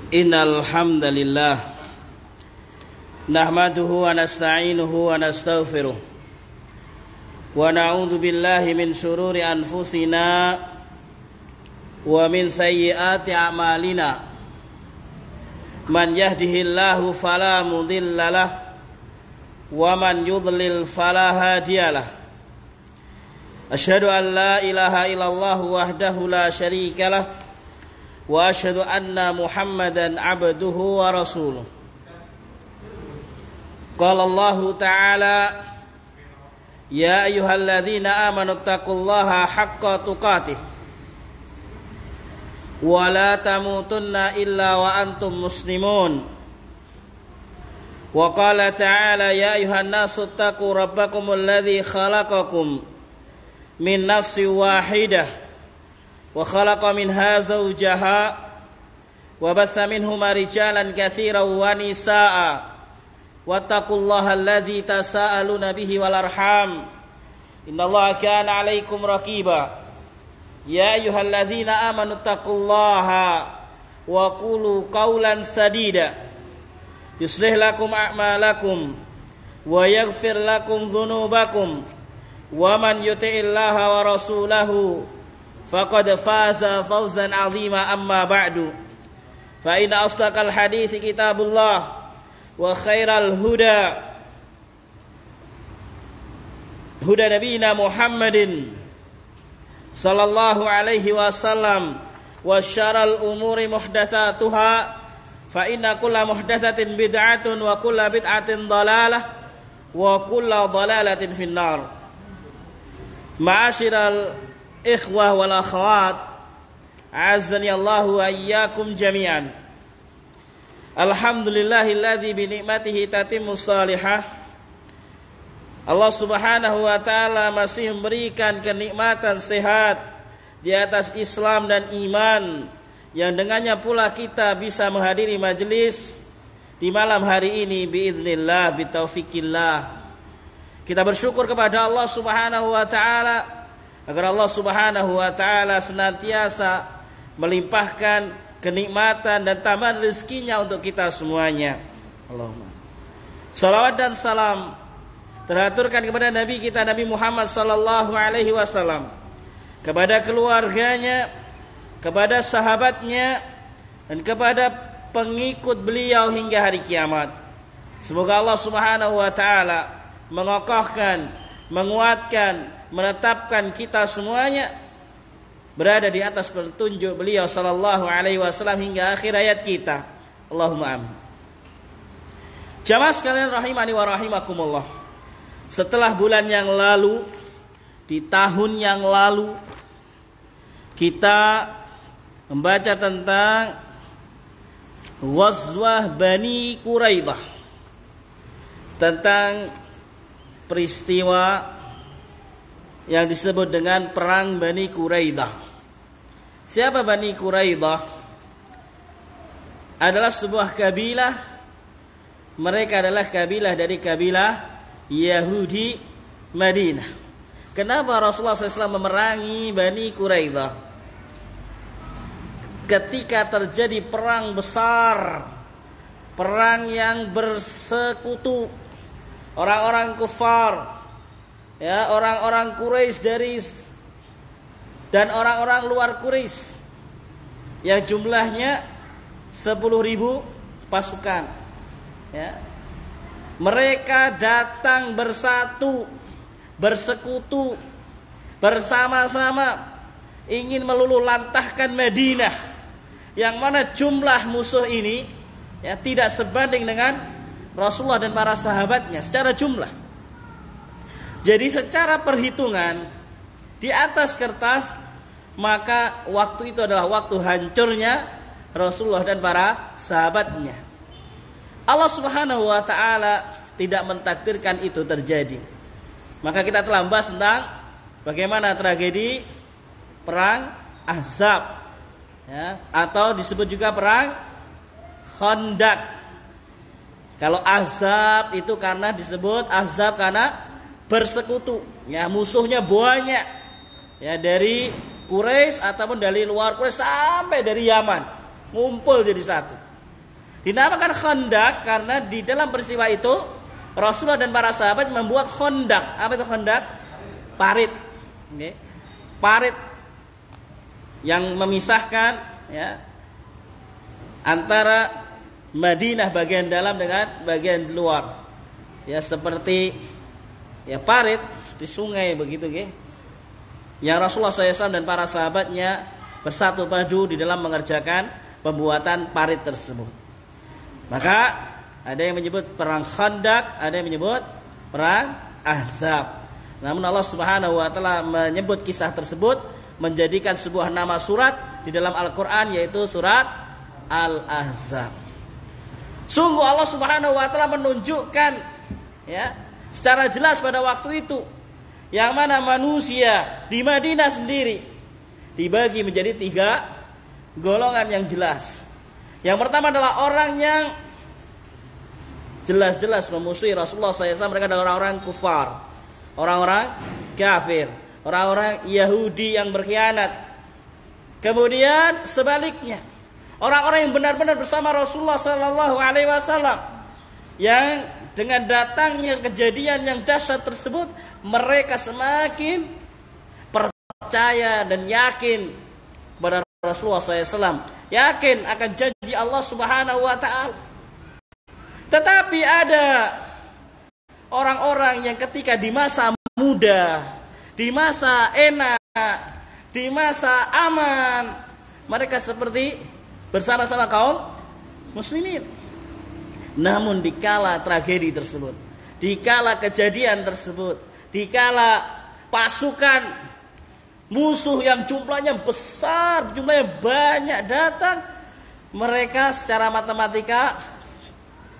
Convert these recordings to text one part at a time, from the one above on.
Innal hamdalillah nahmaduhu wa nasta'inuhu wa nastaghfiruh wa na'udzu billahi min shururi anfusina wa min sayyiati a'malina. Man yahdihillahu fala mudhillalah wa man yudlil fala hadiyalah. Asyhadu an la ilaha illallah wahdahu la syarikalah wa asyhadu anna Muhammadan abduhu wa rasuluh. Qala Allah Ta'ala, ya ayyuhalladzina amanu taqullaha haqqa tuqatih wa la tamutunna illa wa antum muslimun. Wa qala ta'ala, ya ayyuhan nasu taqu rabbakumul ladzi khalaqakum min nafsin wahidah wa khalaqa minha zawjaha wa batha minhuma rijalan katsiran wa nisaa'a wattaqullaha allazi tasaaluna bihi wal arham innallaha kana 'alaikum raqiba. Ya ayyuhallazina amanu taqullaha wa qulu qawlan sadida yuslih lakum a'malakum wa yaghfir lakum dhunubakum wa man yuti'illaha wa rasulahu faqad faza fawzan 'azima. Amma ba'du, fa inna asdaqal hadithi kitabullah wa khairal huda nabiyina Muhammadin sallallahu alaihi wasallam wa syarrul umuri muhdatsatuha fa inna kulla muhdatsatin bid'atun wa kulla bid'atin dhalalah wa kulla dhalalatin finnar. Ma'asyiral ikhwah wal akhwat, a'azzani Allahu wa iyyakum jami'an. Alhamdulillahilladzi bi ni'matihi tatimmus shalihah. Allah Subhanahu wa taala masih memberikan kenikmatan sehat di atas Islam dan iman, yang dengannya pula kita bisa menghadiri majelis di malam hari ini biiznillah, bitaufikillah. Kita bersyukur kepada Allah Subhanahu wa taala agar Allah Subhanahu wa taala senantiasa melimpahkan kenikmatan dan tambahan rezekinya untuk kita semuanya. Allahumma salawat dan salam teraturkan kepada Nabi kita Nabi Muhammad sallallahu alaihi wasallam, kepada keluarganya, kepada sahabatnya, dan kepada pengikut beliau hingga hari kiamat. Semoga Allah Subhanahu wa taala mengokohkan, menguatkan, menetapkan kita semuanya berada di atas petunjuk beliau sallallahu alaihi wasallam hingga akhir hayat kita. Allahumma amin. Jamaah sekalian rahimani wa rahimakumullah. Setelah bulan yang lalu, di tahun yang lalu, kita membaca tentang Ghazwah Bani Quraidah, tentang peristiwa yang disebut dengan perang Bani Quraidah. Siapa Bani Quraidah? Adalah sebuah kabilah. Mereka adalah kabilah dari kabilah Yahudi Madinah. Kenapa Rasulullah SAW memerangi Bani Quraidah? Ketika terjadi perang besar, perang yang bersekutu, orang-orang kufar, ya, orang-orang Quraisy dan orang-orang luar Quraisy yang jumlahnya 10.000 pasukan, ya. Mereka datang bersatu, bersekutu, bersama-sama ingin meluluhlantahkan Madinah, yang mana jumlah musuh ini, ya, tidak sebanding dengan Rasulullah dan para sahabatnya secara jumlah. Jadi secara perhitungan di atas kertas, maka waktu itu adalah waktu hancurnya Rasulullah dan para sahabatnya. Allah Subhanahu wa taala tidak mentakdirkan itu terjadi. Maka kita telah membahas tentang bagaimana tragedi perang Ahzab, ya, atau disebut juga perang Khandaq. Kalau Ahzab itu karena disebut Ahzab karena bersekutu, ya, musuhnya banyak, ya, dari Quraisy ataupun dari luar Quraisy sampai dari Yaman ngumpul jadi satu. Dinamakan Khandaq karena di dalam peristiwa itu Rasulullah dan para sahabat membuat khandaq. Apa itu khandaq? Parit. Okay. Parit yang memisahkan ya antara Madinah bagian dalam dengan bagian luar. Ya seperti ya parit di sungai begitu ya. Yang Rasulullah SAW dan para sahabatnya bersatu padu di dalam mengerjakan pembuatan parit tersebut. Maka ada yang menyebut perang Khandaq, ada yang menyebut perang Ahzab. Namun Allah Subhanahu wa taala menyebut kisah tersebut menjadikan sebuah nama surat di dalam Al-Qur'an, yaitu surat Al-Ahzab. Sungguh Allah Subhanahu wa taala menunjukkan ya secara jelas pada waktu itu yang mana manusia di Madinah sendiri dibagi menjadi 3 golongan yang jelas. Yang pertama adalah orang yang jelas-jelas memusuhi Rasulullah SAW. Mereka adalah orang-orang kufar, orang-orang kafir, orang-orang Yahudi yang berkhianat. Kemudian sebaliknya, orang-orang yang benar-benar bersama Rasulullah SAW, yang dengan datangnya kejadian yang dahsyat tersebut, mereka semakin percaya dan yakin kepada Rasulullah SAW, yakin akan janji Allah Subhanahu wa taala. Tetapi ada orang-orang yang ketika di masa muda, di masa enak, di masa aman, mereka seperti bersama-sama kaum muslimin. Namun dikala tragedi tersebut, dikala kejadian tersebut, dikala pasukan musuh yang jumlahnya besar, jumlahnya banyak datang, mereka secara matematika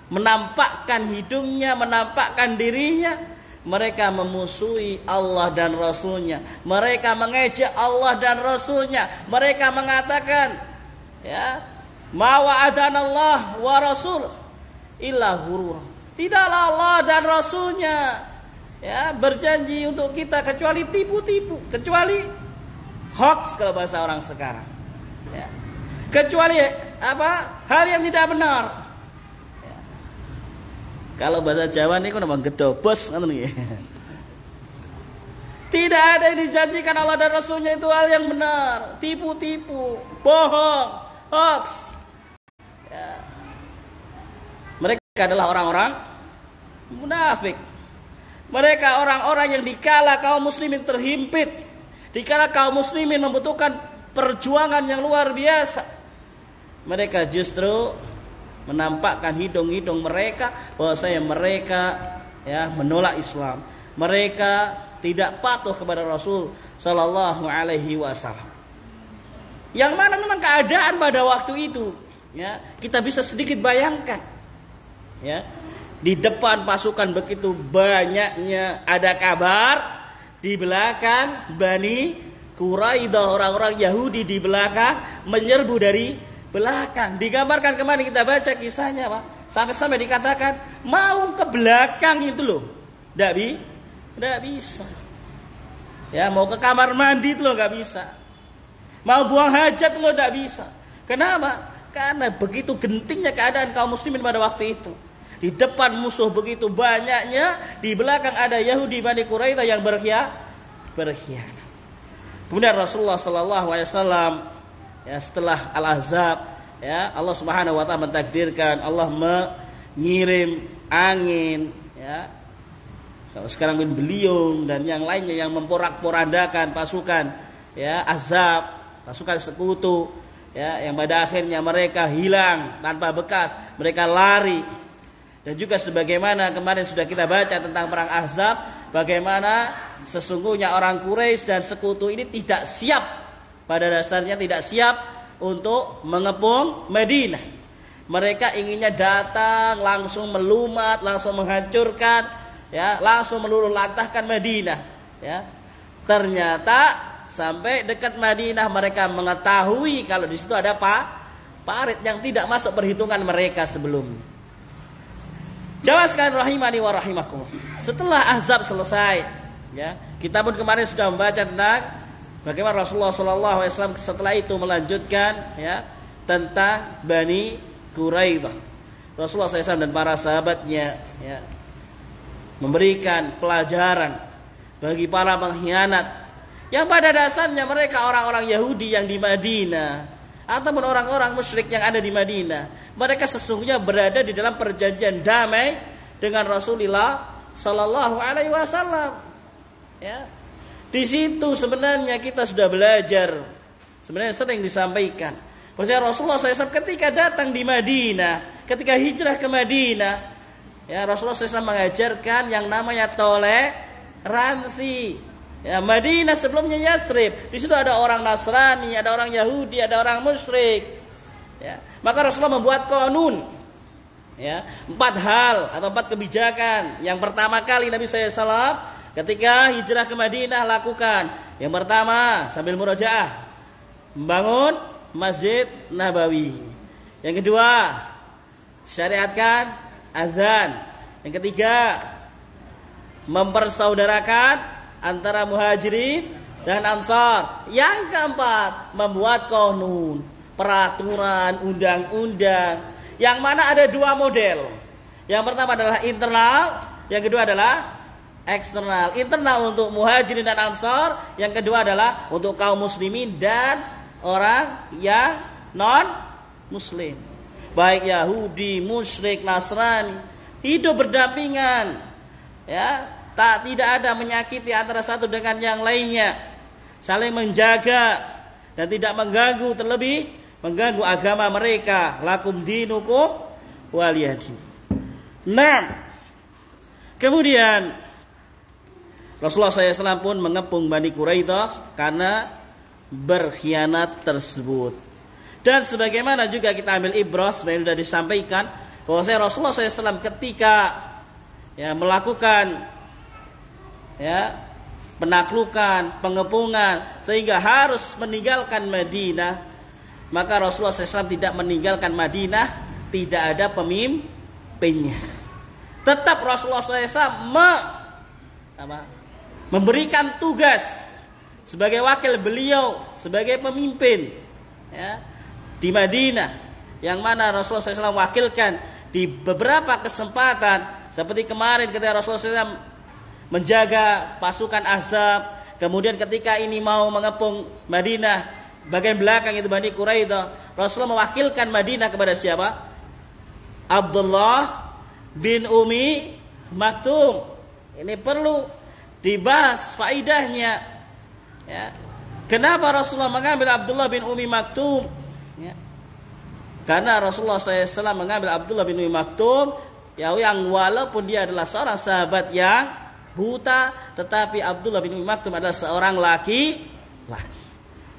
menampakkan hidungnya, menampakkan dirinya. Mereka memusuhi Allah dan Rasulnya, mereka mengejek Allah dan Rasulnya. Mereka mengatakan ya, ma wa'adanallah wa rasul illa ghurur. Tidaklah Allah dan Rasulnya ya berjanji untuk kita kecuali tipu-tipu, kecuali hoax kalau bahasa orang sekarang ya. Kecuali apa? Hal yang tidak benar. Kalau bahasa Jawa ini kan memang gedobos kan nih. Tidak ada yang dijanjikan Allah dan Rasulnya itu hal yang benar, tipu-tipu, bohong, hoax. Ya. Mereka adalah orang-orang munafik. Mereka orang-orang yang dikala kaum muslimin terhimpit, dikala kaum muslimin membutuhkan perjuangan yang luar biasa, mereka justru menampakkan hidung-hidung mereka bahwasanya mereka ya menolak Islam. Mereka tidak patuh kepada Rasul sallallahu alaihi wasallam. Yang mana memang keadaan pada waktu itu ya, kita bisa sedikit bayangkan. Ya. Di depan pasukan begitu banyaknya, ada kabar di belakang Bani Quraidah, orang-orang Yahudi di belakang menyerbu dari belakang. Digambarkan kemarin kita baca kisahnya, Pak. Sampai-sampai dikatakan mau ke belakang itu loh, tidak bisa. Ya, mau ke kamar mandi itu loh nggak bisa. Mau buang hajat loh tidak bisa. Kenapa? Karena begitu gentingnya keadaan kaum muslimin pada waktu itu. Di depan musuh begitu banyaknya, di belakang ada Yahudi Bani Quraidah yang berkhianat. Kemudian Rasulullah sallallahu alaihi wasallam ya, setelah Al-Ahzab ya, Allah Subhanahu wa taala mentakdirkan, Allah mengirim angin ya. Kalau sekarang beliung dan yang lainnya yang memporak-porandakan pasukan ya Ahzab, pasukan sekutu ya, yang pada akhirnya mereka hilang tanpa bekas, mereka lari. Dan juga sebagaimana kemarin sudah kita baca tentang perang Ahzab, bagaimana sesungguhnya orang Quraisy dan sekutu ini tidak siap, pada dasarnya tidak siap untuk mengepung Madinah. Mereka inginnya datang langsung melumat, langsung menghancurkan, ya, langsung meluluh lantahkan Madinah. Ya. Ternyata sampai dekat Madinah mereka mengetahui kalau di situ ada parit yang tidak masuk perhitungan mereka sebelumnya. Jamaah sekalian rahimani wa rahimakumullah. Setelah Ahzab selesai, ya, kita pun kemarin sudah membaca tentang bagaimana Rasulullah SAW setelah itu melanjutkan ya tentang Bani Quraidah. Rasulullah SAW dan para sahabatnya ya, memberikan pelajaran bagi para pengkhianat yang pada dasarnya mereka orang-orang Yahudi yang di Madinah ataupun orang-orang musyrik yang ada di Madinah. Mereka sesungguhnya berada di dalam perjanjian damai dengan Rasulullah Sallallahu Alaihi Wasallam. Ya, di situ sebenarnya kita sudah belajar. Sebenarnya sering disampaikan. Bahwasanya Rasulullah SAW ketika datang di Madinah, ketika hijrah ke Madinah, ya Rasulullah SAW mengajarkan yang namanya toleransi. Ya, Madinah sebelumnya Yasrib, di situ ada orang Nasrani, ada orang Yahudi, ada orang musyrik. Ya, maka Rasulullah membuat qanun, ya, 4 hal atau 4 kebijakan. Yang pertama kali Nabi SAW ketika hijrah ke Madinah lakukan, yang pertama sambil murojaah, membangun Masjid Nabawi. Yang kedua, syariatkan azan. Yang ketiga, mempersaudarakan antara muhajirin dan ansar. Yang keempat, membuat qanun, peraturan, undang-undang, yang mana ada 2 model. Yang pertama adalah internal, yang kedua adalah eksternal. Internal untuk muhajirin dan ansar, yang kedua adalah untuk kaum muslimin dan orang yang non muslim, baik Yahudi, musyrik, Nasrani, hidup berdampingan, ya, tidak ada menyakiti antara satu dengan yang lainnya, saling menjaga dan tidak mengganggu, terlebih mengganggu agama mereka. Lakum dinukum waliyadin. Nah, kemudian Rasulullah SAW pun mengepung Bani Quraidah karena berkhianat tersebut. Dan sebagaimana juga kita ambil ibrah, sebenarnya sudah disampaikan bahwa Rasulullah SAW ketika ya, melakukan ya, penaklukan, pengepungan sehingga harus meninggalkan Madinah, maka Rasulullah SAW tidak meninggalkan Madinah, tidak ada pemimpinnya. Tetap Rasulullah SAW memberikan tugas sebagai wakil beliau, sebagai pemimpin ya, di Madinah, yang mana Rasulullah SAW wakilkan di beberapa kesempatan, seperti kemarin ketika Rasulullah SAW menjaga pasukan Ahzab, kemudian ketika ini mau mengepung Madinah, bagian belakang itu Bani Quraidah, Rasulullah mewakilkan Madinah kepada siapa? Abdullah bin Umi Maktum. Ini perlu dibahas faidahnya. Ya. Kenapa Rasulullah mengambil Abdullah bin Umi Maktum? Ya. Karena Rasulullah SAW mengambil Abdullah bin Umi Maktum, ya, yang walaupun dia adalah seorang sahabat yang buta, tetapi Abdullah bin Umi Maktum adalah seorang laki-laki.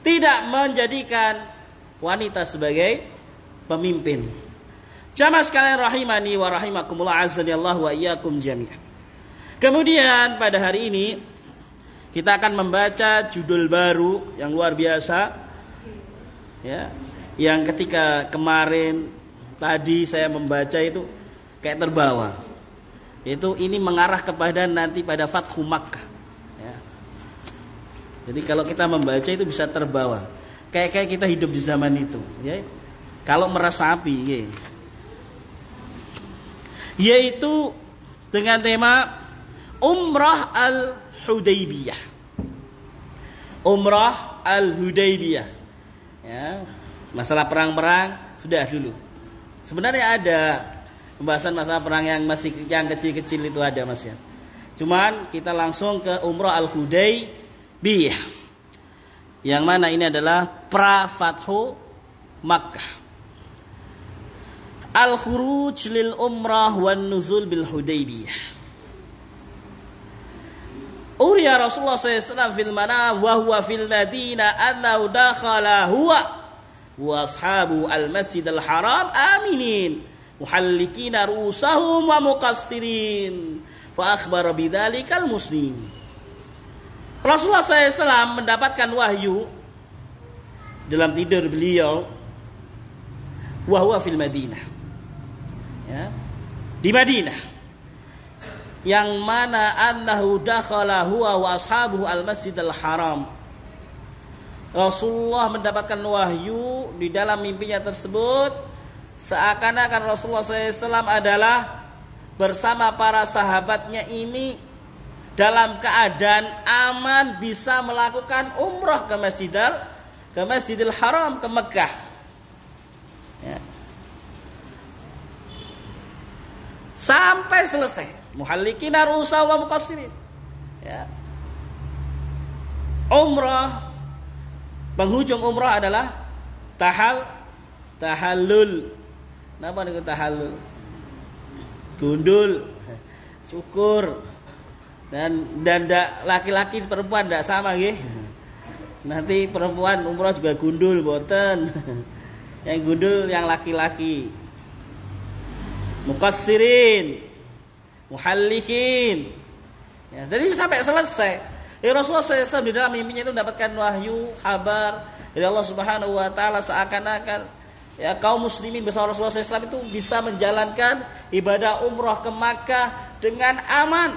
Tidak menjadikan wanita sebagai pemimpin. Jamaah sekalian rahimani wa rahimakumullah, azanillahu wa iyyakum jami'an. Kemudian pada hari ini kita akan membaca judul baru yang luar biasa, ya, yang ketika kemarin tadi saya membaca itu kayak terbawa. Itu ini mengarah kepada nanti pada Fathu Makkah. Ya. Jadi kalau kita membaca itu bisa terbawa, kayak kita hidup di zaman itu. Ya. Kalau meresapi, ya. Yaitu dengan tema Umrah Al-Hudaybiyah. Umrah Al-Hudaybiyah. Ya, masalah perang-perang sudah dulu. Sebenarnya ada pembahasan masalah perang yang masih yang kecil-kecil itu ada, Mas ya. Cuman kita langsung ke Umrah Al-Hudaybiyah. Yang mana ini adalah pra-Fathu Makkah. Al-Khuruj lil Umrah wan Nuzul bil Hudaybiyah. Uriya Rasulullah SAW fil manam wa huwa fil Madinah annahu dakhala huwa wa ashabu al-Masjid al-Haram aminin muhallikina ru'usahum wa muqassirin fa akhbara bidzalikal muslim. Rasulullah SAW mendapatkan wahyu dalam tidur beliau, wa huwa fil Madinah, ya, di Madinah, yang mana annahu dakhala huwa wa ashabuhu al-Masjidil Haram. Rasulullah mendapatkan wahyu di dalam mimpinya tersebut seakan-akan Rasulullah SAW adalah bersama para sahabatnya ini dalam keadaan aman bisa melakukan umrah ke Masjidil Haram, ke Mekah. Ya. Sampai selesai. Muhallikina ru'usahum wa muqassirin. Ya. Umrah, penghujung umrah adalah tahallul. Napa niku tahallul? Gundul, cukur. Dan laki-laki perempuan tidak sama nggih. Nanti perempuan umrah juga gundul boten. Yang gundul yang laki-laki. Muqassirin, muhallikin. Ya, jadi sampai selesai. Rasulullah SAW di dalam mimpinya itu mendapatkan wahyu, kabar dari Allah Subhanahu wa taala seakan-akan ya kaum muslimin bersama Rasulullah SAW itu bisa menjalankan ibadah umrah ke Makkah dengan aman.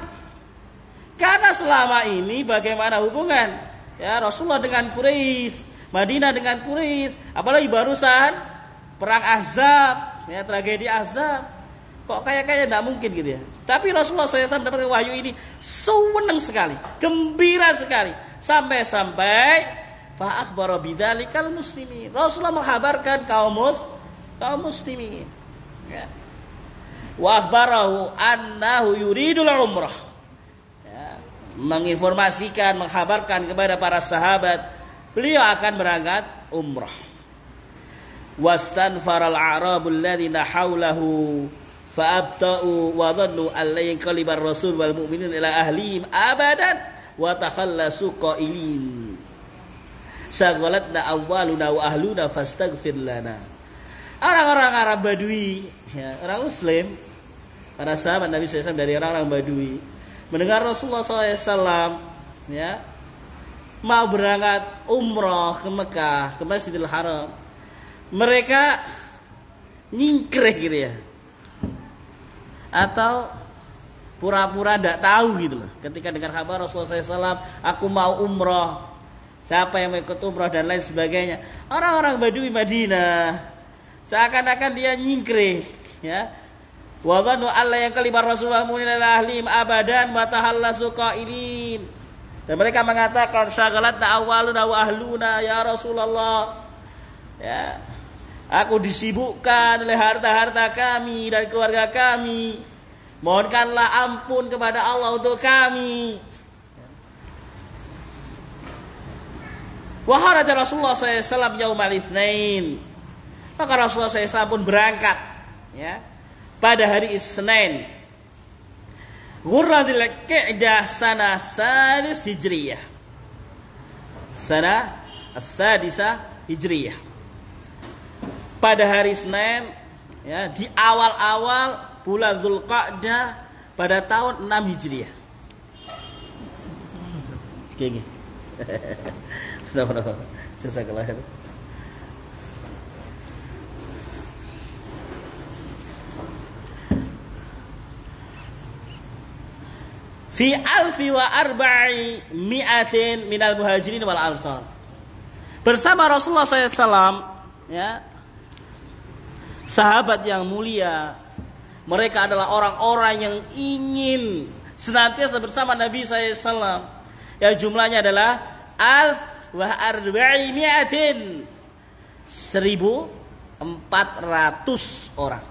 Karena selama ini bagaimana hubungan ya Rasulullah dengan Quraisy, Madinah dengan Quraisy, apalagi barusan perang Ahzab, ya tragedi Ahzab. Kok kayak tidak mungkin gitu ya. Tapi Rasulullah SAW mendapatkan wahyu ini senang sekali, gembira sekali, sampai fa akhbara bidzalikal muslimin. Rasulullah menghabarkan kaum muslimin. Ya. Wa akhbarahu annahu yuridul umrah. Ya. Menginformasikan, menghabarkan kepada para sahabat beliau akan berangkat umrah. Wastanfaral a'rabul ladzina haulahu fa'abta'u wa dhannu alla yanqalibar rasul wal mu'minun ila ahlihim abadan wa takhallasu qailin sagalatna awwaluna wa ahluna fastaghfir lana. Orang-orang Arab Badui ya, orang muslim, para sahabat Nabi SAW dari orang-orang Badui mendengar Rasulullah SAW ya mau berangkat umrah ke Mekah, ke Masjidil Haram, mereka nyingkreh gitu ya, atau pura-pura tidak tahu gitu loh. Ketika dengar kabar Rasulullah SAW, aku mau umrah, siapa yang mau ikut umrah dan lain sebagainya. Orang-orang Badui Madinah seakan-akan dia nyingkreh, ya. Wa dhannu alla yanqalibar rasulullah mu'minina ila ahlihim abadan wa tahallasu qailin. Dan mereka mengatakan syaghalatna awwaluna wa ahluna ya Rasulullah. Ya. Aku disibukkan oleh harta-harta kami dan keluarga kami. Mohonkanlah ampun kepada Allah untuk kami. Wa kharaja Rasulullah SAW yaumal itsnain. Maka Rasulullah SAW pun berangkat ya, pada hari Isnin. Ghurratil Qi'dah sana sadis Hijriyah. Sana as-sadisa Hijriyah. Pada hari Senin ya, di awal-awal bulan Dzulqa'dah pada tahun 6 Hijriah. Oke. Sudah. Jazakallah khair. Fi alfi wa arba'i mi'atin minal muhajirin wal ansar. Bersama Rasulullah SAW ya, sahabat yang mulia, mereka adalah orang-orang yang ingin senantiasa bersama Nabi SAW. Ya jumlahnya adalah alf wa arba'i mi'atin, 1.400 orang.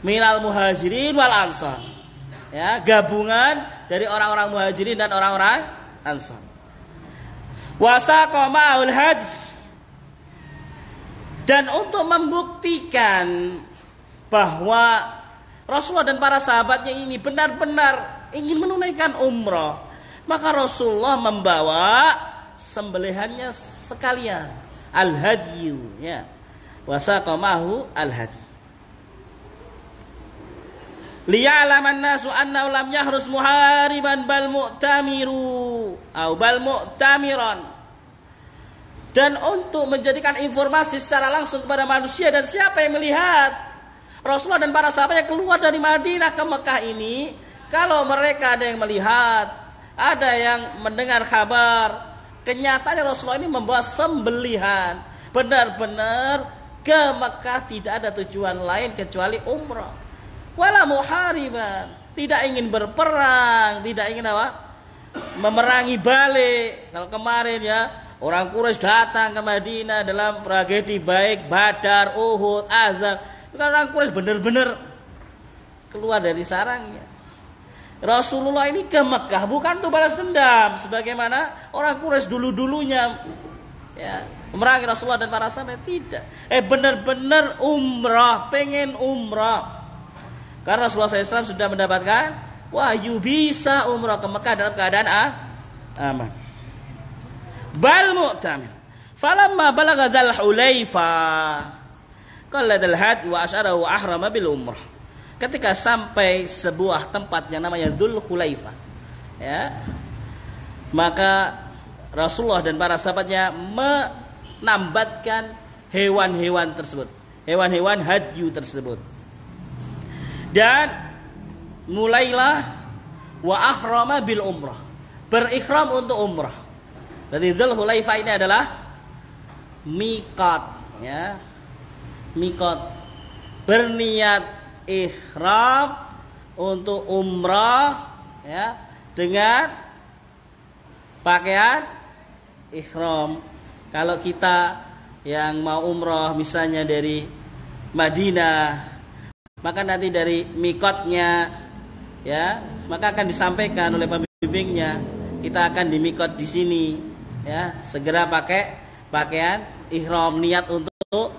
Minal muhajirin wal ansar. Ya, gabungan dari orang-orang muhajirin dan orang-orang ansar. Wasaqa ma'ul hajj. Dan untuk membuktikan bahwa Rasulullah dan para sahabatnya ini benar-benar ingin menunaikan umrah, maka Rasulullah membawa sembelihannya sekalian, al-hadyu ya. Wasaqa ma'hu al-hadyu. Liya'laman nasu annahu lam yahrus muhariban bal mu'tamiru atau bal mu'tamiran. Dan untuk menjadikan informasi secara langsung kepada manusia dan siapa yang melihat Rasulullah dan para sahabatnya keluar dari Madinah ke Mekah ini, kalau mereka ada yang melihat, ada yang mendengar kabar, kenyataannya Rasulullah ini membawa sembelihan, benar-benar ke Mekah tidak ada tujuan lain kecuali umrah. Wala muhariban, tidak ingin berperang, tidak ingin apa? Memerangi balik. Kalau kemarin ya, orang Quraisy datang ke Madinah dalam tragedi baik Badar, Uhud, Ahzab. Orang Quraisy benar-benar keluar dari sarangnya. Rasulullah ini ke Mekah bukan untuk balas dendam sebagaimana orang Quraisy dulu-dulunya ya, memerangi Rasulullah dan para sahabat, tidak. Benar-benar umrah, pengen umrah. Karena Rasulullah SAW sudah mendapatkan wahyu bisa umrah ke Mekah dalam keadaan aman. Bal mu'tamir. Falamma balagha dzal hulaifa qala dzal had wa asyarahu ahrama bil umrah. Ketika sampai sebuah tempat yang namanya Dzul Hulaifah, ya, maka Rasulullah dan para sahabatnya menambatkan hewan-hewan tersebut, hewan-hewan hadyu tersebut, dan mulailah wa ahrama bil umrah, berikhram untuk umrah. Jadi Dzul Hulaifah ini adalah miqat, ya, miqat, berniat ihram untuk umrah, ya, dengan pakaian ihram. Kalau kita yang mau umrah misalnya dari Madinah, maka nanti dari mikotnya, ya, maka akan disampaikan oleh pembimbingnya, kita akan di mikot di sini, ya, segera pakai pakaian ihram, niat untuk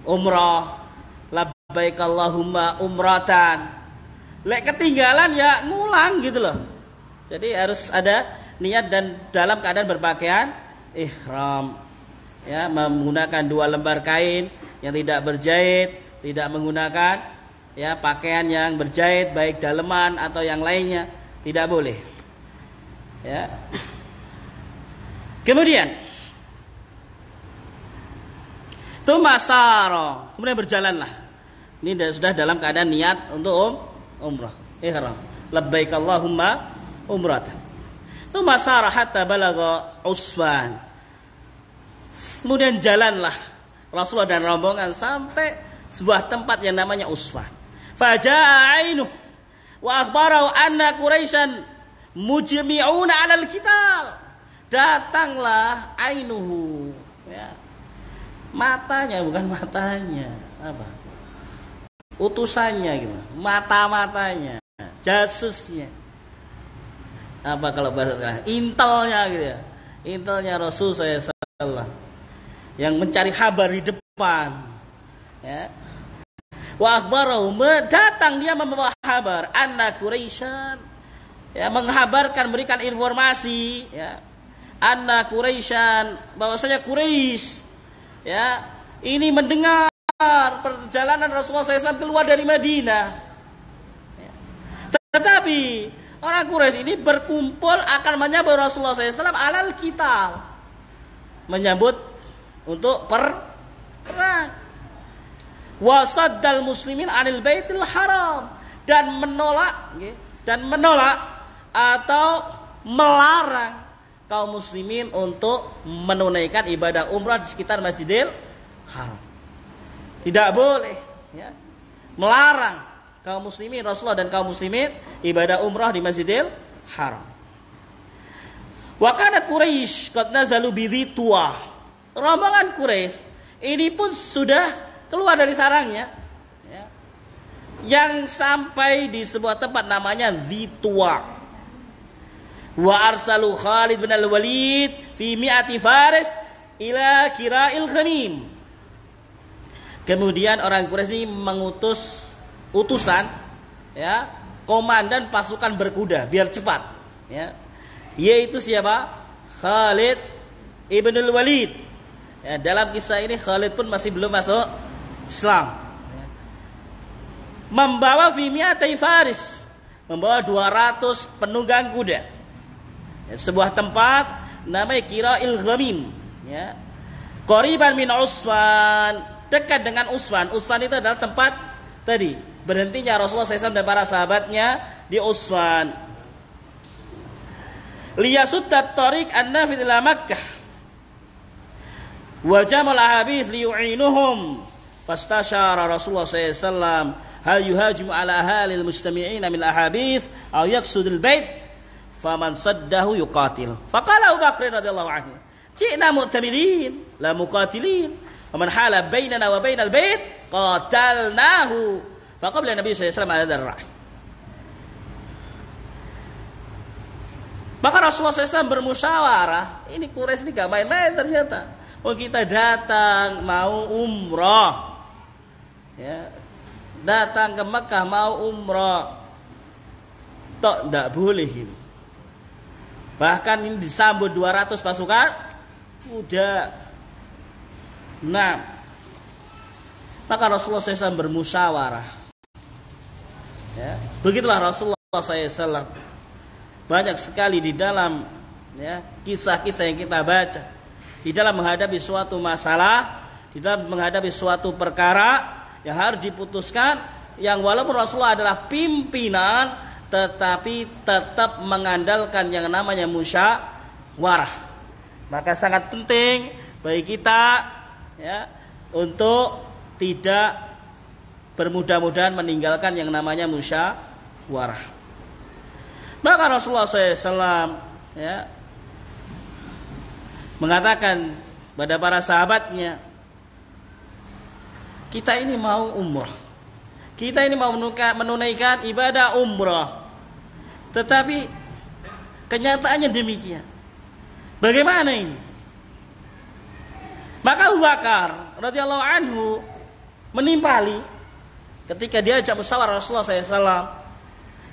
umrah. Labbaik Allahumma umratan. Lek ketinggalan ya ngulang gitu loh. Jadi harus ada niat dan dalam keadaan berpakaian ihram, ya, menggunakan 2 lembar kain yang tidak berjahit, tidak menggunakan, ya, pakaian yang berjahit baik daleman atau yang lainnya, tidak boleh, ya. Kemudian Tumasaro, kemudian berjalanlah. Ini sudah dalam keadaan niat untuk umrah, ihram. Labbaik Allahumma umratan. Tumasara hatta balagha Usfan. Kemudian jalanlah Rasulullah dan rombongan sampai sebuah tempat yang namanya Usfan. Faja'a ainuh wa akhbarahu anna Quraisyan mujmi'una 'alal qital. Datanglah ainuhu, ya. Matanya, bukan matanya, apa? Utusannya gitu, mata-matanya, jasusnya. Apa kalau bahasa sekarang? Intelnya gitu ya. Intelnya Rasul SAW yang mencari kabar di depan, ya. Wa akhbarahu, datang dia membawa kabar anna Quraisyan, ya, menghabarkan, berikan informasi, ya, anna Quraisyan, bahwasanya Quraisy, ya, ini mendengar perjalanan Rasulullah SAW keluar dari Madinah, ya. Tetapi orang Quraisy ini berkumpul akan menyambut Rasulullah SAW alal qital, menyambut untuk perang. Wasaddal muslimin anil baitil haram, dan menolak atau melarang kaum muslimin untuk menunaikan ibadah umrah di sekitar Masjidil Haram. Tidak boleh, ya, melarang kaum muslimin, Rasulullah dan kaum muslimin ibadah umrah di Masjidil Haram. Wa kanat Quraisy qad nazalu bi Dzituwah. Rombongan Quraisy ini pun sudah keluar dari sarangnya, ya, yang sampai di sebuah tempat namanya Dzituwah. Wa arsalu Khalid bin al-Walid fi mi'ati faris ila kira'il ghanim. Kemudian orang Quraisy ini mengutus utusan, ya, komandan pasukan berkuda biar cepat, ya, yaitu siapa? Khalid ibn al-Walid, ya. Dalam kisah ini Khalid pun masih belum masuk Islam, ya. Membawa fi mi'ati faris, membawa 200 penunggang kuda, ya, sebuah tempat namanya Kira'il Ghamim, ya, qariban min Usfan, dekat dengan Usfan. Usfan itu adalah tempat tadi berhentinya Rasulullah SAW dan para sahabatnya di Usfan. Liyasuddat tariq an-nafid ila Makkah, wa jamal ahabis liyu'inuhum fastashara Rasulullah sallallahu alaihi wasallam hal yuhajimu ala ahalil mujtami'ina min ahabis aw yaqsudul bait faman saddahu yuqatil faqala Abu Bakr radhiyallahu anhu ji'na mu'tamirin la muqatilin faman hala bainana wa bainal bait qatalnahu faqabla Nabi sallallahu alaihi wasallam ad-darra. Maka Rasulullah SAW bermusyawarah. Ini Quraisy ini gak main-main ternyata. Oh, kita datang mau umrah, ya, datang ke Mekah mau umrah, tok ndak boleh ini. Bahkan ini disambut 200 pasukan udah. Nah, maka Rasulullah SAW bermusyawarah. Ya, begitulah Rasulullah SAW. Banyak sekali di dalam, ya, kisah-kisah yang kita baca di dalam menghadapi suatu masalah, di dalam menghadapi suatu perkara yang harus diputuskan, yang walaupun Rasulullah adalah pimpinan tetapi tetap mengandalkan yang namanya musyawarah. Maka sangat penting bagi kita, ya, untuk tidak bermudah-mudahan meninggalkan yang namanya musyawarah. Maka Rasulullah SAW, ya, mengatakan pada para sahabatnya, kita ini mau umrah, kita ini mau menunaikan ibadah umrah, tetapi kenyataannya demikian. Bagaimana ini? Maka Abu Bakar radhiyallahu anhu menimpali ketika diajak musyawarah Rasulullah SAW,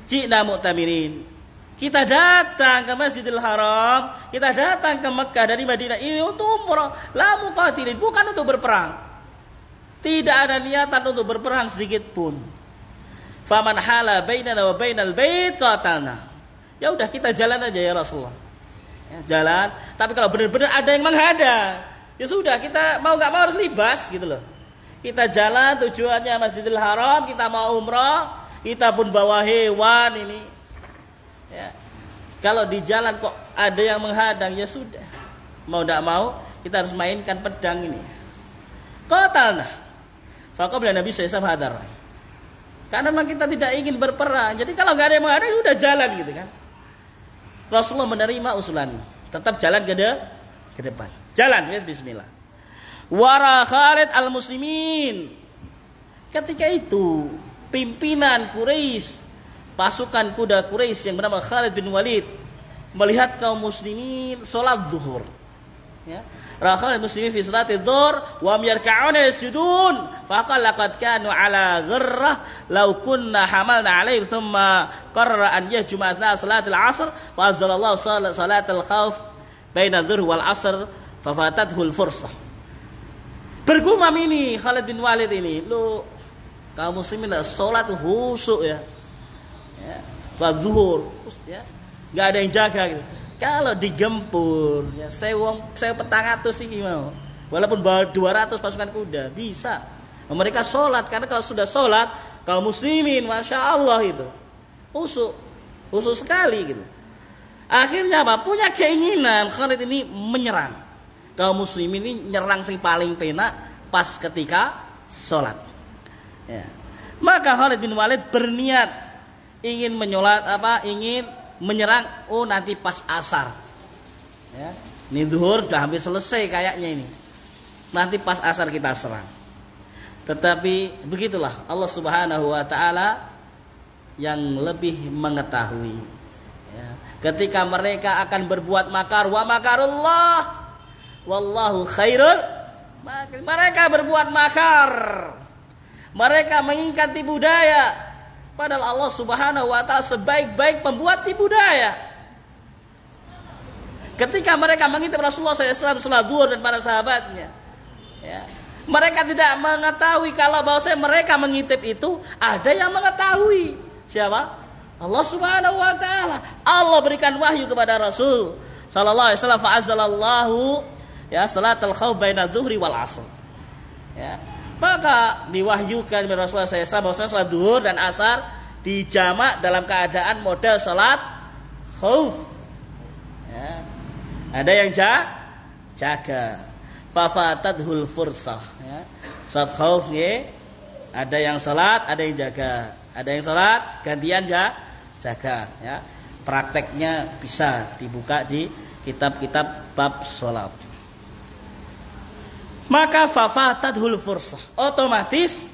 ji'na mu'tamirin. Kita datang ke Masjidil Haram, kita datang ke Mekah dari Madinah ini untuk umrah, la muqatilin, bukan untuk berperang. Tidak ada niatan untuk berperang sedikit pun. Faman hala bainana wa bainal bait qatalna. Ya udah, kita jalan aja ya Rasulullah. Ya, jalan, tapi kalau benar-benar ada yang menghadang, ya sudah, kita mau enggak mau harus libas gitu loh. Kita jalan tujuannya Masjidil Haram, kita mau umrah, kita pun bawa hewan ini. Ya. Kalau di jalan kok ada yang menghadang, ya sudah, mau tidak mau kita harus mainkan pedang ini. Qatalna. Faqabla Nabi SAW hadar. Karena memang kita tidak ingin berperang. Jadi kalau nggak ada yang menghadang, sudah jalan gitu kan. Rasulullah menerima usulan, tetap jalan ke depan. Jalan, ya, bismillah. Wara Khalid al-Muslimin. Ketika itu pimpinan Quraisy, pasukan kuda Quraisy yang bernama Khalid bin Walid melihat kaum muslimin salat zuhur. Ya. Rakhal muslimin fi salatil zuhur wa yarka'una yasjudun. Faqala laqad kanu ala ghirrah law kunna hamalna alaihim thumma qarra an yahjuma athna salatil 'ashr fa anzalallahu salatal khauf baina dhuhr wal 'ashr fa fatathu al fursah. Bergumam ini Khalid bin Walid ini, lu kaum muslimin salat khusyuk ya. Ya, salat zuhur, ya, nggak ada yang jaga gitu. Kalau digempur, ya, saya petang atus ini mau, walaupun bawa 200 pasukan kuda bisa. Mereka sholat, karena kalau sudah sholat, kaum muslimin, masya Allah itu, khusyuk sekali gitu. Akhirnya apa? Punya keinginan Khalid ini menyerang kaum muslimin ini, nyerang sing paling penak pas ketika sholat. Ya. Maka Khalid bin Walid berniat ingin ingin menyerang, nanti pas asar. Ya. Ini zuhur sudah hampir selesai kayaknya ini. Nanti pas asar kita serang. Tetapi begitulah Allah Subhanahu wa taala yang lebih mengetahui. Ya. Ketika mereka akan berbuat makar, wa makarullah wallahu khairul. Mereka berbuat makar. Mereka mengingat tipu daya. Padahal Allah Subhanahu wa taala sebaik-baik pembuat tipu daya. Ketika mereka mengintip Rasulullah SAW salat zuhur dan para sahabatnya, ya, mereka tidak mengetahui kalau bahwasanya mereka mengintip itu ada yang mengetahui. Siapa? Allah Subhanahu wa taala. Allah berikan wahyu kepada Rasul sallallahu alaihi wasallam, fa'azzalallahu ya salatul khauf baina dzuhri wal 'ashr. Ya. Maka diwahyukan kepada Rasulullah SAW bahwasanya salat zuhur dan asar dijamak dalam keadaan model salat khauf. Ya. Ada yang jaga. fafatadhul fursah ya. Salat khauf ya, ada yang salat, ada yang jaga. Ada yang salat gantian jaga ya. Prakteknya bisa dibuka di kitab-kitab bab salat. Maka fafatadhul fursah, otomatis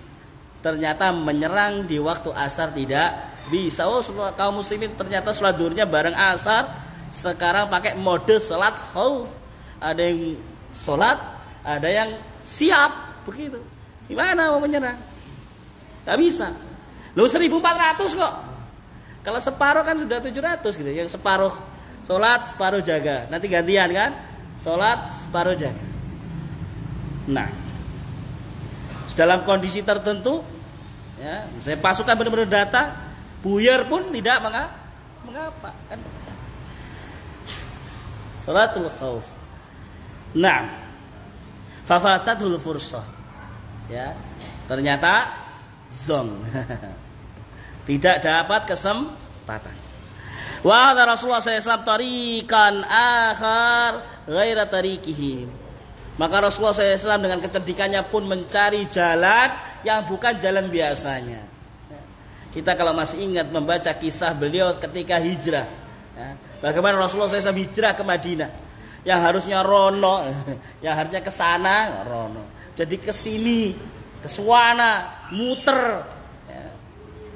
ternyata menyerang di waktu asar tidak bisa. Oh, kaum muslimin ternyata sholat duhurnya bareng asar. Sekarang pakai mode sholat khauf. Ada yang sholat, ada yang siap begitu. Gimana mau menyerang? Gak bisa. Lu 1400 kok. Kalau separuh kan sudah 700 gitu. Yang separuh sholat, separuh jaga. Nanti gantian kan? Sholat, separuh jaga. Nah, dalam kondisi tertentu, ya, saya pasukan benar-benar datang, buyar pun tidak mengapa kan? Salatul khauf. Nah, fafatadhul fursah. Ya, ternyata zong. Tidak dapat kesempatan. Wa hadza Rasulullah SAW tariqan akhar ghaira tariqihi. Maka Rasulullah SAW dengan kecerdikannya pun mencari jalan yang bukan jalan biasanya. Kita kalau masih ingat membaca kisah beliau ketika hijrah, ya, bagaimana Rasulullah SAW hijrah ke Madinah, yang harusnya rono, yang harusnya ke sana rono, jadi ke sini, ke Suwana, muter,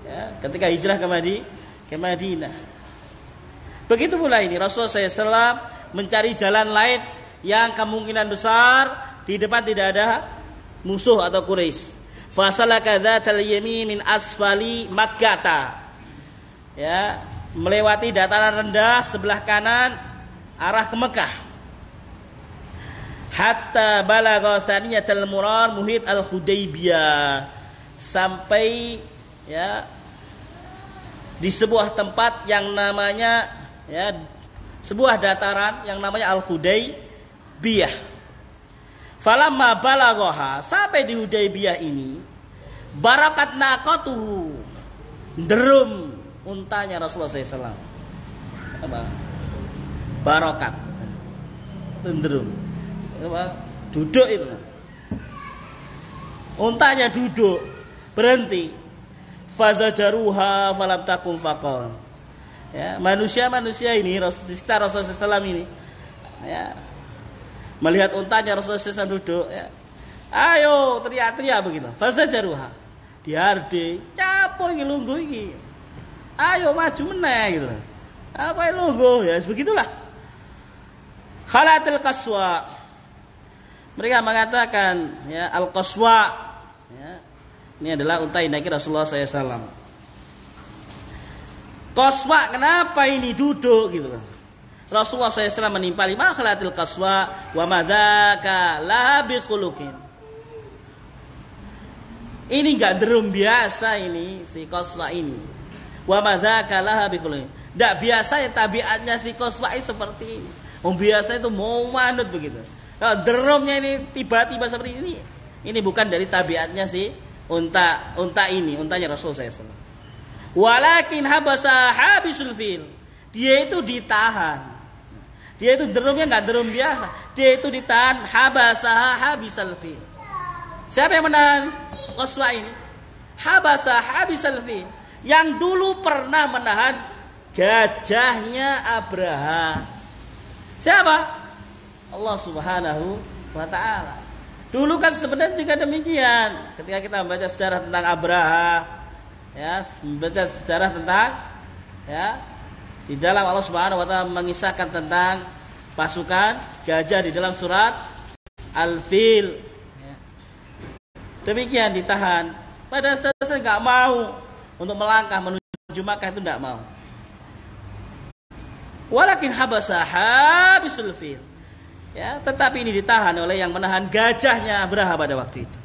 ya, ketika hijrah ke Madinah. Begitu pula ini Rasulullah SAW mencari jalan lain yang kemungkinan besar di depan tidak ada musuh atau Quraisy. Fasalaka dzatal yamin min asfali Makkah. Ya, melewati dataran rendah sebelah kanan arah ke Mekah. Hatta balagha thaniyatal murar muhit al-Hudaybiyah. Sampai ya di sebuah tempat yang namanya ya sebuah dataran yang namanya Al-Hudaybiyah. Falamma balaghaha, sampai di Hudaybiyah ini, barakat naqatuhu, derum untanya Rasulullah SAW. Apa? Barakat. Derum. Apa? Duduk itu. Untanya duduk, berhenti. Fazajaruha falam takum faqal. Ya, manusia-manusia ini di sekitar Rasulullah SAW ini, ya, melihat untanya Rasulullah SAW duduk, ya, ayo teriak-teriak begitu. Fazajaruha, diarde, nyapo iki lungguh iki, ayo maju meneh gitu. Apa yang lungguh ya, begitulah. Khalatil qaswa, mereka mengatakan ya al-qaswa, ya, ini adalah unta yang dinaiki Rasulullah SAW. Qaswa, kenapa ini duduk gitu loh. Rasulullah SAW menimpali makhlatil qaswa wa madzaka la bikhuluqin. Ini enggak derum biasa ini si qaswa ini. Wa madzaka la bikhuluqin. Enggak biasa ya tabiatnya si qaswa ini seperti ini. Biasa itu mau manut begitu. Kalau derumnya ini tiba-tiba seperti ini bukan dari tabiatnya si unta ini, untanya Rasulullah SAW. Walakin habasa habisul fil. Dia itu ditahan. Dia itu derumnya enggak derum biasa. Dia itu ditahan habasa habisal fil. Siapa yang menahan qaswa ini? Habasa habisal fil. Yang dulu pernah menahan gajahnya Abraha. Siapa? Allah Subhanahu wa taala. Dulu kan sebenarnya juga demikian. Ketika kita membaca sejarah tentang Abraha, ya, membaca sejarah tentang ya di dalam Allah Subhanahu wa taala mengisahkan tentang pasukan gajah di dalam surat Al-Fil. Ya. Demikian ditahan. Pada dasarnya enggak mau untuk melangkah menuju Makkah, itu enggak mau. Walakin habasa habisul fil. Ya, tetapi ini ditahan oleh yang menahan gajahnya Abraha pada waktu itu.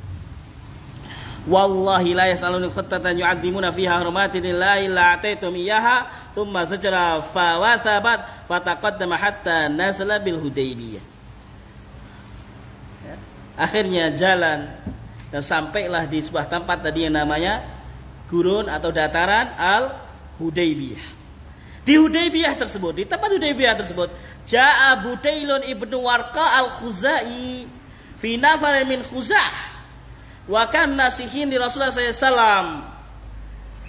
Wallahi la yasaluni khattatan yu'azzimuna fiha hurmatillahi illa ataitum iyyaha thumma zajra fa wasabat fataqaddama hatta nazala bil Hudaybiyah. Ya. Akhirnya jalan dan sampailah di sebuah tempat tadi yang namanya gurun atau dataran Al-Hudaybiyah. Di Hudaybiyah tersebut, di tempat Hudaybiyah tersebut, Ja'a Budailun ibnu Warqa al-Khuzai fi nafarin min Khuza'ah wa kan nasihin di Rasulullah SAW.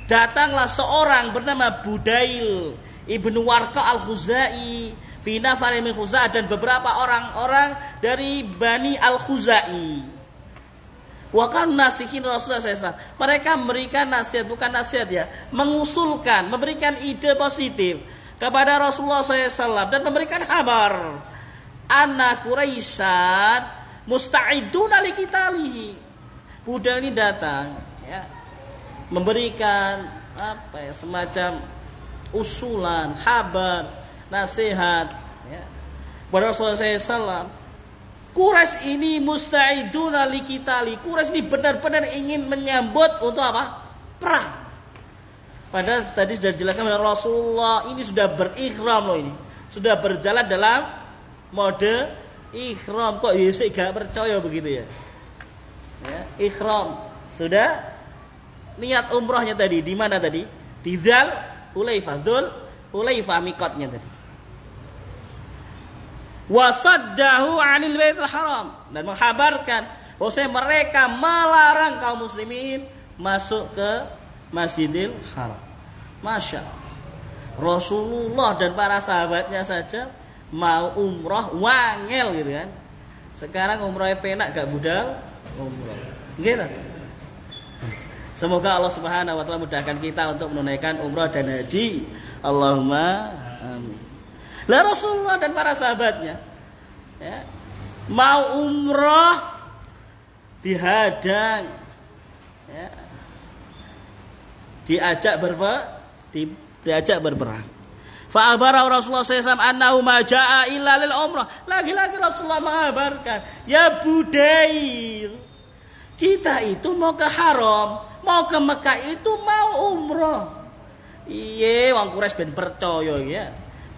Datanglah seorang bernama Budail ibnu Warqa al-Khuzai fi nafarin min Khuza'ah, dan beberapa orang-orang dari Bani al-Khuzai. Wa kan nasihin Rasulullah SAW. Mereka memberikan nasihat, bukan nasihat ya, mengusulkan, memberikan ide positif kepada Rasulullah SAW dan memberikan kabar anna Quraisyan musta'iduna liqitalihi. Buddha ini datang ya, memberikan apa ya, semacam usulan, kabar, nasihat ya, kepada Rasulullah SAW. Quraisy ini musta'iduna liqitali. Quraisy ini benar-benar ingin menyambut untuk apa? Perang. Padahal tadi sudah dijelaskan oleh Rasulullah, ini sudah berikhram loh ini. Sudah berjalan dalam mode ikhram. Kok Yesik gak percaya begitu ya? Ya, ikhram. Sudah niat umrohnya tadi di mana tadi? Di Dzul Hulaifah miqatnya tadi. Wasaddahu 'anil Baitul Haram, dan menghabarkan bahwa mereka melarang kaum muslimin masuk ke Masjidil Haram. Masya Allah. Rasulullah dan para sahabatnya saja mau umroh wangel gitu kan. Sekarang umrohnya penak gak budal umroh. Gitu. Semoga Allah Subhanahu wa taala mudahkan kita untuk menunaikan umroh dan haji. Allahumma amin. Lah Rasulullah dan para sahabatnya ya, mau umroh dihadang ya, diajak berperang. Fa abara Rasulullah SAW annahu ma jaa illa lil umrah. Lagi-lagi Rasulullah mengabarkan, ya Budail, kita itu mau ke Haram, mau ke Mekah itu mau umroh. Iye wong Quraisy ben percaya ya.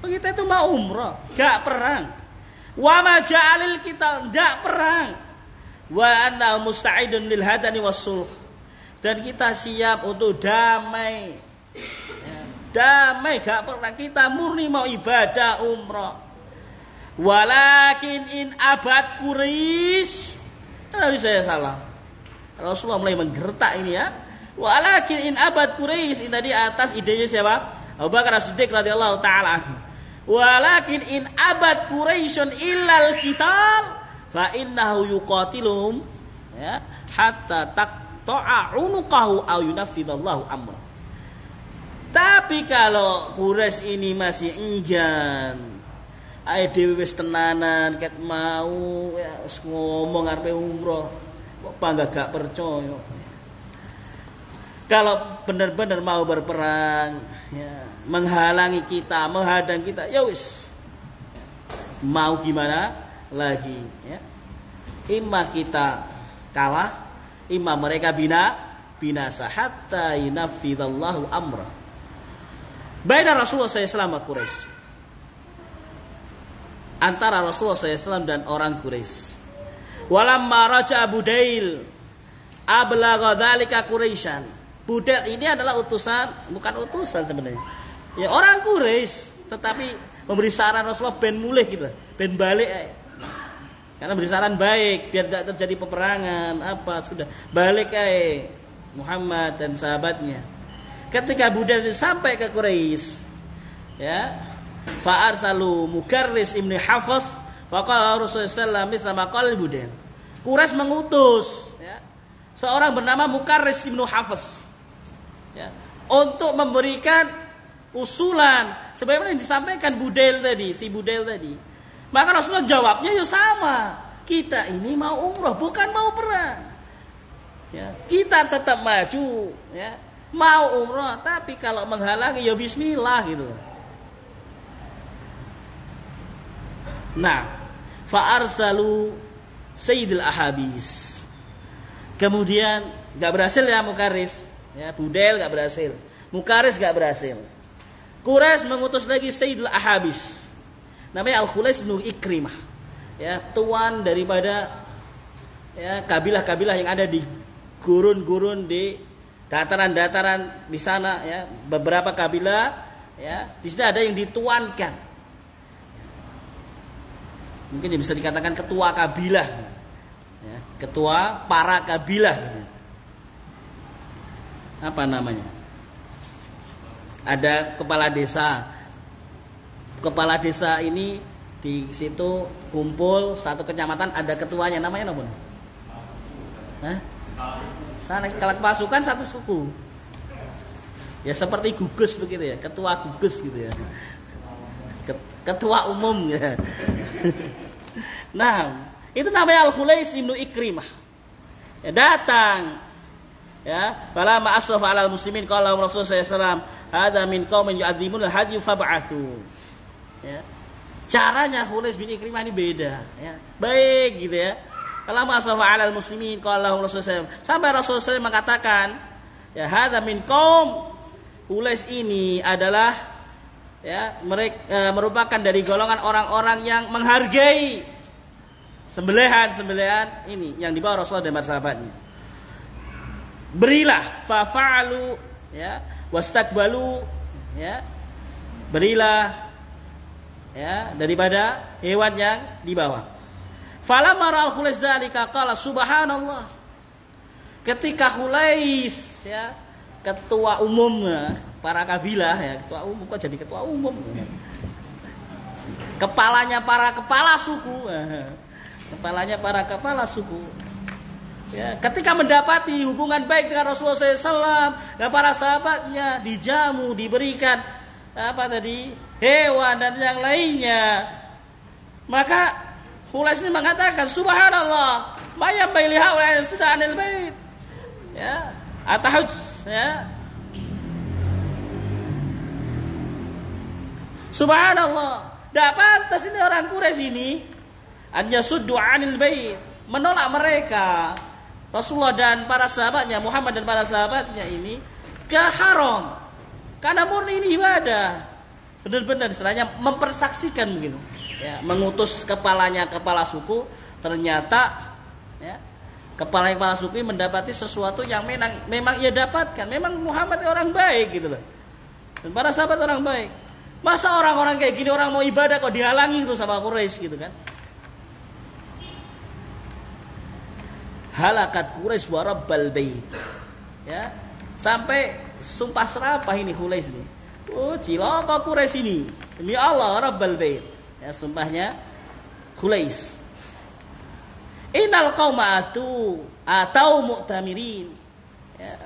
Kita itu mau umroh, gak perang. Wa ma ja'alil kita gak perang. Wa anna musta'idun lil hadani was-sulh. Dan kita siap untuk damai. Ya, damai gak perang. Kita murni mau ibadah umroh. Walakin in abad Quraisy. Tapi saya salah. Rasulullah mulai menggertak ini ya. Walakin in abad Quraisy. Ini tadi atas idenya siapa? Abu Bakar As-Siddiq radhiyallahu taala anhu. Walakin in abad Quraisyun illal qital fa innahu yuqatiluhum ya hatta taqta'a unuqahu aw yunaffidallahu amra. Tapi kalau Quraisy ini masih enggan, ae dhewe wis tenanan ket mau ya ngomong arepe umroh kok bangga gak percaya. Kalau benar-benar mau berperang ya, menghalangi kita, menghadang kita, ya wis. Mau gimana lagi ya? Imma kita kalah, imma mereka binasa hatta yunaffidallahu amra. Baina Rasulullah SAW Quraisy. Antara Rasulullah SAW dan orang Quraisy. Walamma raja Budail ablagha dzalika Quraisyan. Budail ini adalah utusan, bukan utusan sebenarnya. Ya orang Quraisy, tetapi memberi saran Rasulullah ben mulih gitu, ben balik. Karena beri saran baik biar tidak terjadi peperangan apa sudah balik Muhammad dan sahabatnya. Ketika Budail sampai ke Quraisy, ya, fa arsalu Mukarris ibnu Hafs, faqala Rasulullah sallallahu alaihi wasallam qala Budail. Quraisy mengutus ya, seorang bernama Mukarris ibnu Hafs. Ya, untuk memberikan usulan sebagaimana yang disampaikan Budail tadi, si Budail tadi. Maka Rasulullah jawabnya ya sama. Kita ini mau umroh, bukan mau perang. Ya, kita tetap maju, ya, mau umroh, tapi kalau menghalangi ya bismillah gitu. Nah, fa arsalu Sayyidil Ahabis. Kemudian enggak berhasil ya Mukarris. Ya, Budail gak berhasil, Mukarris gak berhasil. Quraisy mengutus lagi Sayyidul Ahabis, namanya Al-Khulais bin Ikrimah, ya, tuan daripada ya kabilah-kabilah yang ada di gurun-gurun di dataran-dataran di sana ya, beberapa kabilah ya, di sini ada yang dituankan. Mungkin bisa dikatakan ketua kabilah. Ya, ketua para kabilah. Apa namanya? Ada kepala desa. Kepala desa ini di situ kumpul satu kecamatan, ada ketuanya, namanya apa? Hah? Sana kalau pasukan satu suku. Ya seperti gugus begitu ya, ketua gugus gitu ya. Ketua umum ya. Nah, itu namanya Al-Khulais bin Ikrimah. Ya, datang. Ya, falamma asrafa 'alal muslimin qala Rasulullah sallallahu alaihi wasallam, "Hadza min qaumin yu'adzimuna al-hadyu fab'atsu." Ya. Caranya Khulais bin Ikrimah ini beda, ya. Baik gitu ya. Falamma asrafa 'alal muslimin qala Rasulullah sallallahu alaihi wasallam, sampai Rasulullah SAW mengatakan, ya hadza min qaum, Khulais ini adalah ya mereka merupakan dari golongan orang-orang yang menghargai sembelihan ini yang dibawa Rasulullah dan para sahabatnya. Berilah fa'alu ya wastakbalu ya, berilah ya daripada hewan yang dibawa. Falamma ra'al Khulais dzalika qala subhanallah. Ketika Khulais ya ketua umum para kabilah ya, ketua umum kok jadi ketua umum. Kepalanya para kepala suku. Kepalanya para kepala suku. Ya, ketika mendapati hubungan baik dengan Rasulullah SAW dan para sahabatnya, dijamu, diberikan apa tadi, hewan dan yang lainnya, maka Khulais ini mengatakan subhanallah, mayam bailiha wa sudah anil bait. Ya, atahuj ya. Subhanallah, tidak pantas ini orang Quraisy ini an yasuddu anil bait, menolak mereka Rasulullah dan para sahabatnya, Muhammad dan para sahabatnya ini ke haram. Karena murni ini ibadah. Benar-benar istilahnya mempersaksikan begitu. Ya, mengutus kepala suku, ternyata ya, kepala suku mendapati sesuatu yang memang ia dapatkan. Memang Muhammad orang baik gitu loh. Dan para sahabat orang baik. Masa orang-orang kayak gini, orang mau ibadah kok dihalangi itu sama Quraisy gitu kan? Halakat Quraisy wa rabbal bait. Ya, sampai sumpah serapah ini Khulais ini. Oh, cilaka Quraisy ini. Demi Allah rabbal bait. Ya, sumpahnya Khulais. Innal qauma atau mu'tamirin. Ya.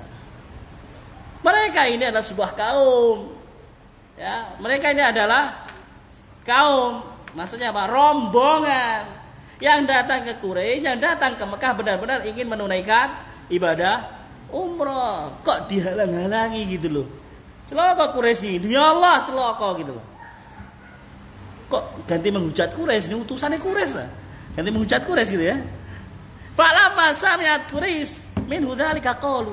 Mereka ini adalah sebuah kaum. Ya, mereka ini adalah kaum, maksudnya apa? Rombongan yang datang ke Quraisy, yang datang ke Mekah benar-benar ingin menunaikan ibadah umrah. Kok dihalang-halangi gitu loh? Celaka Quraisy, demi Allah celaka gitu loh. Kok ganti menghujat Quraisy, ini utusannya Quraisy lah. Ganti menghujat Quraisy gitu ya. Falamma sami'at Quraisy min hudzalika qalu.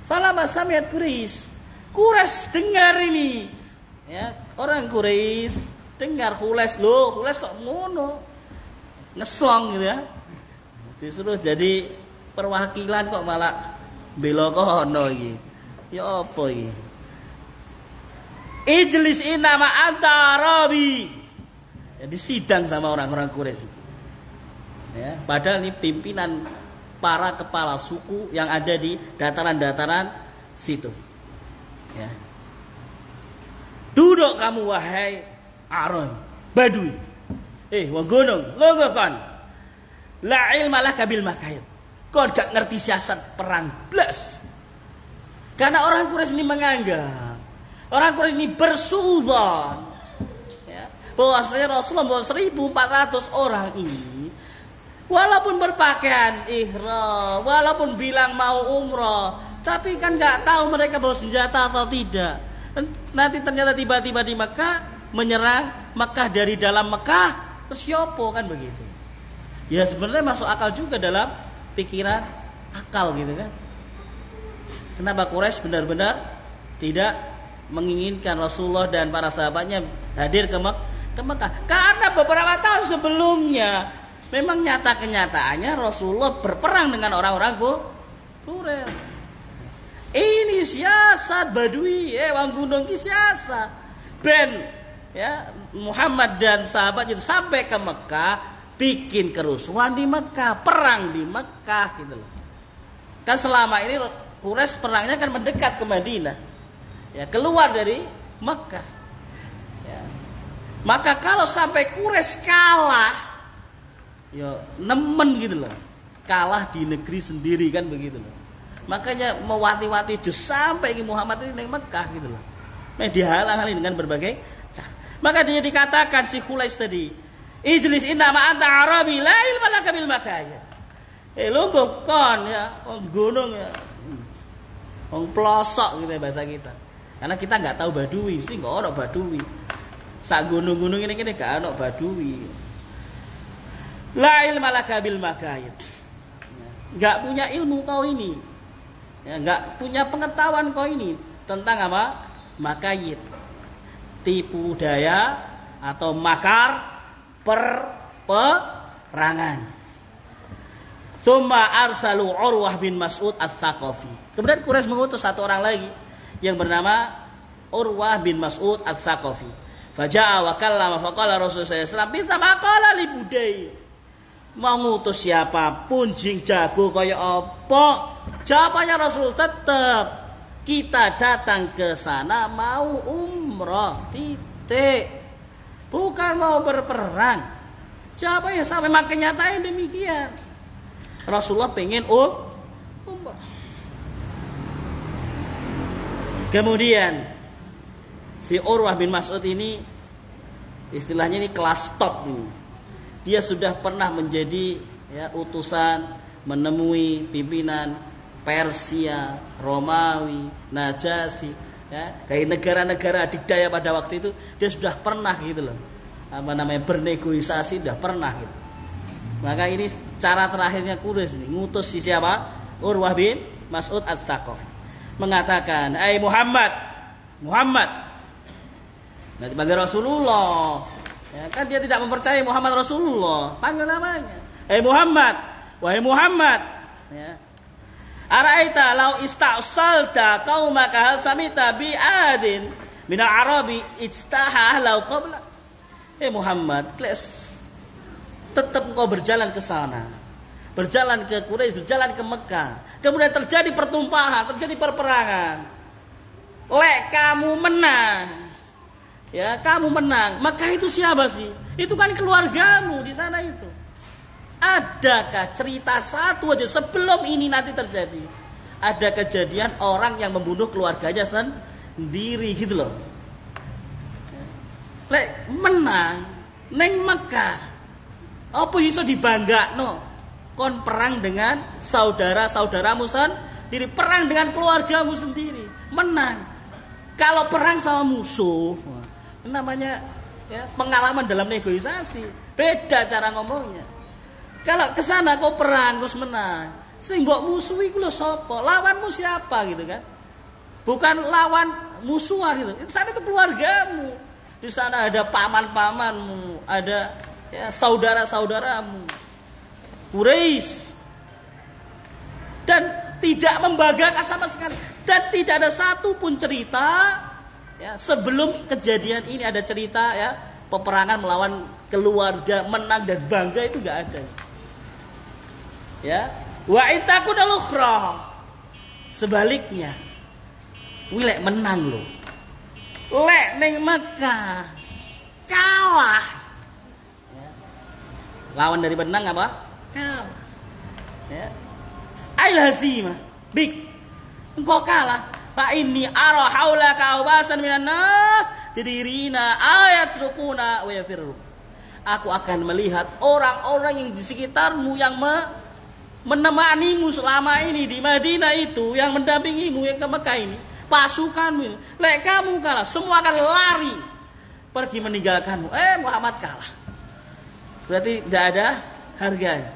Falamma sami'at Quraisy dengar ini. Ya, orang Quraisy dengar Khulais, loh, Khulais kok ngono. Ngeslong gitu ya. Disuruh jadi perwakilan kok malah bela kono iki. Ya apa iki? Ijlis inna ma anta arabi. Ya, disidang sama orang-orang Quraisy. Ya, padahal ini pimpinan para kepala suku yang ada di dataran-dataran situ. Ya. Duduk kamu wahai Aron, Badui. Wong gunung, lo kan. La ilma laka bil makaid. Kau gak ngerti siasat perang blas. Karena orang Quraisy ini menganggap, orang Quraisy ini bersuudzon, ya, bahwasanya Rasulullah membawa 1.400 orang ini, walaupun berpakaian ihram, walaupun bilang mau umrah, tapi kan gak tahu mereka bawa senjata atau tidak. Nanti ternyata tiba-tiba di Mekah menyerang Mekah dari dalam Mekah, terus yopo kan begitu. Ya sebenarnya masuk akal juga dalam pikiran akal gitu kan. Kenapa Quraisy benar-benar tidak menginginkan Rasulullah dan para sahabatnya hadir ke Mekah? Karena beberapa tahun sebelumnya memang nyata kenyataannya Rasulullah berperang dengan orang-orang Quraisy. Ini siasat Badui, wang gunung ki siasat. Ben ya Muhammad dan sahabat itu sampai ke Mekah bikin kerusuhan di Mekah, perang di Mekah gitu loh. Kan selama ini Quraisy perangnya kan mendekat ke Madinah. Ya, keluar dari Mekah. Ya. Maka kalau sampai Quraisy kalah, ya nemen gitu loh. Kalah di negeri sendiri kan begitu loh. Makanya mewati-wati jus sampai ke Muhammad ini di Mekah gitu loh. Nah, dihalang-halangi dengan berbagai cara. Maka dia dikatakan si Khulais tadi, Ijlis inna ma anta arabi la ilma laka bil makaya. Lungguh kon ya, gunung ya. Pelosok gitu ya bahasa kita. Karena kita nggak tahu Badui sih, nggak ada Badui. Sak gunung-gunung ini nggak ada Badui. La ilma laka bil makaya. Nggak punya ilmu kau ini. Ya, nggak punya pengetahuan kau ini tentang apa? Makayit. Tipu daya atau makar perangan. Tsumma arsalu Urwah bin Mas'ud Ats-Tsaqafi. Kemudian Quraisy mengutus satu orang lagi yang bernama Urwah bin Mas'ud Ats-Tsaqafi. Faja'a wa kallama faqala Rasulullah sallallahu alaihi wasallam bisa maqala li budai. Mau ngutus siapapun jing jago kaya apa? Jawabannya Rasul tetap kita datang ke sana mau umrah, titik. Bukan mau berperang. Jawabannya sama, memang kenyataan demikian. Rasulullah pengen umrah. Kemudian si Urwah bin Mas'ud ini istilahnya ini kelas top ini. Dia sudah pernah menjadi ya, utusan menemui pimpinan Persia, Romawi, Najasyi, ya, dari negara-negara adidaya pada waktu itu dia sudah pernah gitu loh. Apa namanya bernegosiasi sudah pernah gitu. Maka ini cara terakhirnya Quraisy ini ngutus si siapa? Urwah bin Mas'ud Ats-Tsaqafi. Mengatakan, "Hai Muhammad." Nanti panggil Rasulullah. Ya, kan dia tidak mempercayai Muhammad Rasulullah. Panggil namanya. "Hai Muhammad, wahai Muhammad." Ya. Araita law ista'salta qaumaka hal samita bi adin min al-arabi ijtaha law qabla. Muhammad, tetap engkau berjalan ke sana. Berjalan ke Quraisy, berjalan ke Mekah. Kemudian terjadi pertumpahan, terjadi perperangan. Lek kamu menang. Ya, kamu menang. Mekah itu siapa sih? Itu kan keluargamu di sana itu. Adakah cerita satu aja sebelum ini nanti terjadi? Ada kejadian orang yang membunuh keluarganya sendiri gitu loh. Lek menang neng Mekah. Apa iso dibanggakno? Kon perang dengan saudara-saudaramu sendiri, perang dengan keluargamu sendiri, menang. Kalau perang sama musuh, namanya ya, pengalaman dalam negosiasi. Beda cara ngomongnya. Kalau ke sana kau perang terus menang, sing mbok musuhi ku lho sapa? Lawanmu siapa gitu kan? Bukan lawan musuhan gitu. Di sana itu keluargamu. Di sana ada paman-pamanmu, ada ya, saudara-saudaramu. Quraisy. Dan tidak membanggakan sama sekali. Dan tidak ada satu pun cerita ya, sebelum kejadian ini ada cerita ya peperangan melawan keluarga menang dan bangga itu enggak ada. Ya, wa intakun al-ukhra. Sebaliknya, wilek menang loh. Lek ning Mekah kalah. Ya. Lawan dari menang apa? Kalah. Ya. Ail hazimah. Big. Engkau kalah. Fa inni ara haulaka awasan minan nas jadirina ayat rukuna wa yafirru. Aku akan melihat orang-orang yang di sekitarmu yang menemanimu selama ini di Madinah itu, yang mendampingimu yang ke Mekah ini, pasukanmu. Lek kamu kalah, semua akan lari pergi meninggalkanmu. Muhammad kalah. Berarti tidak ada harganya.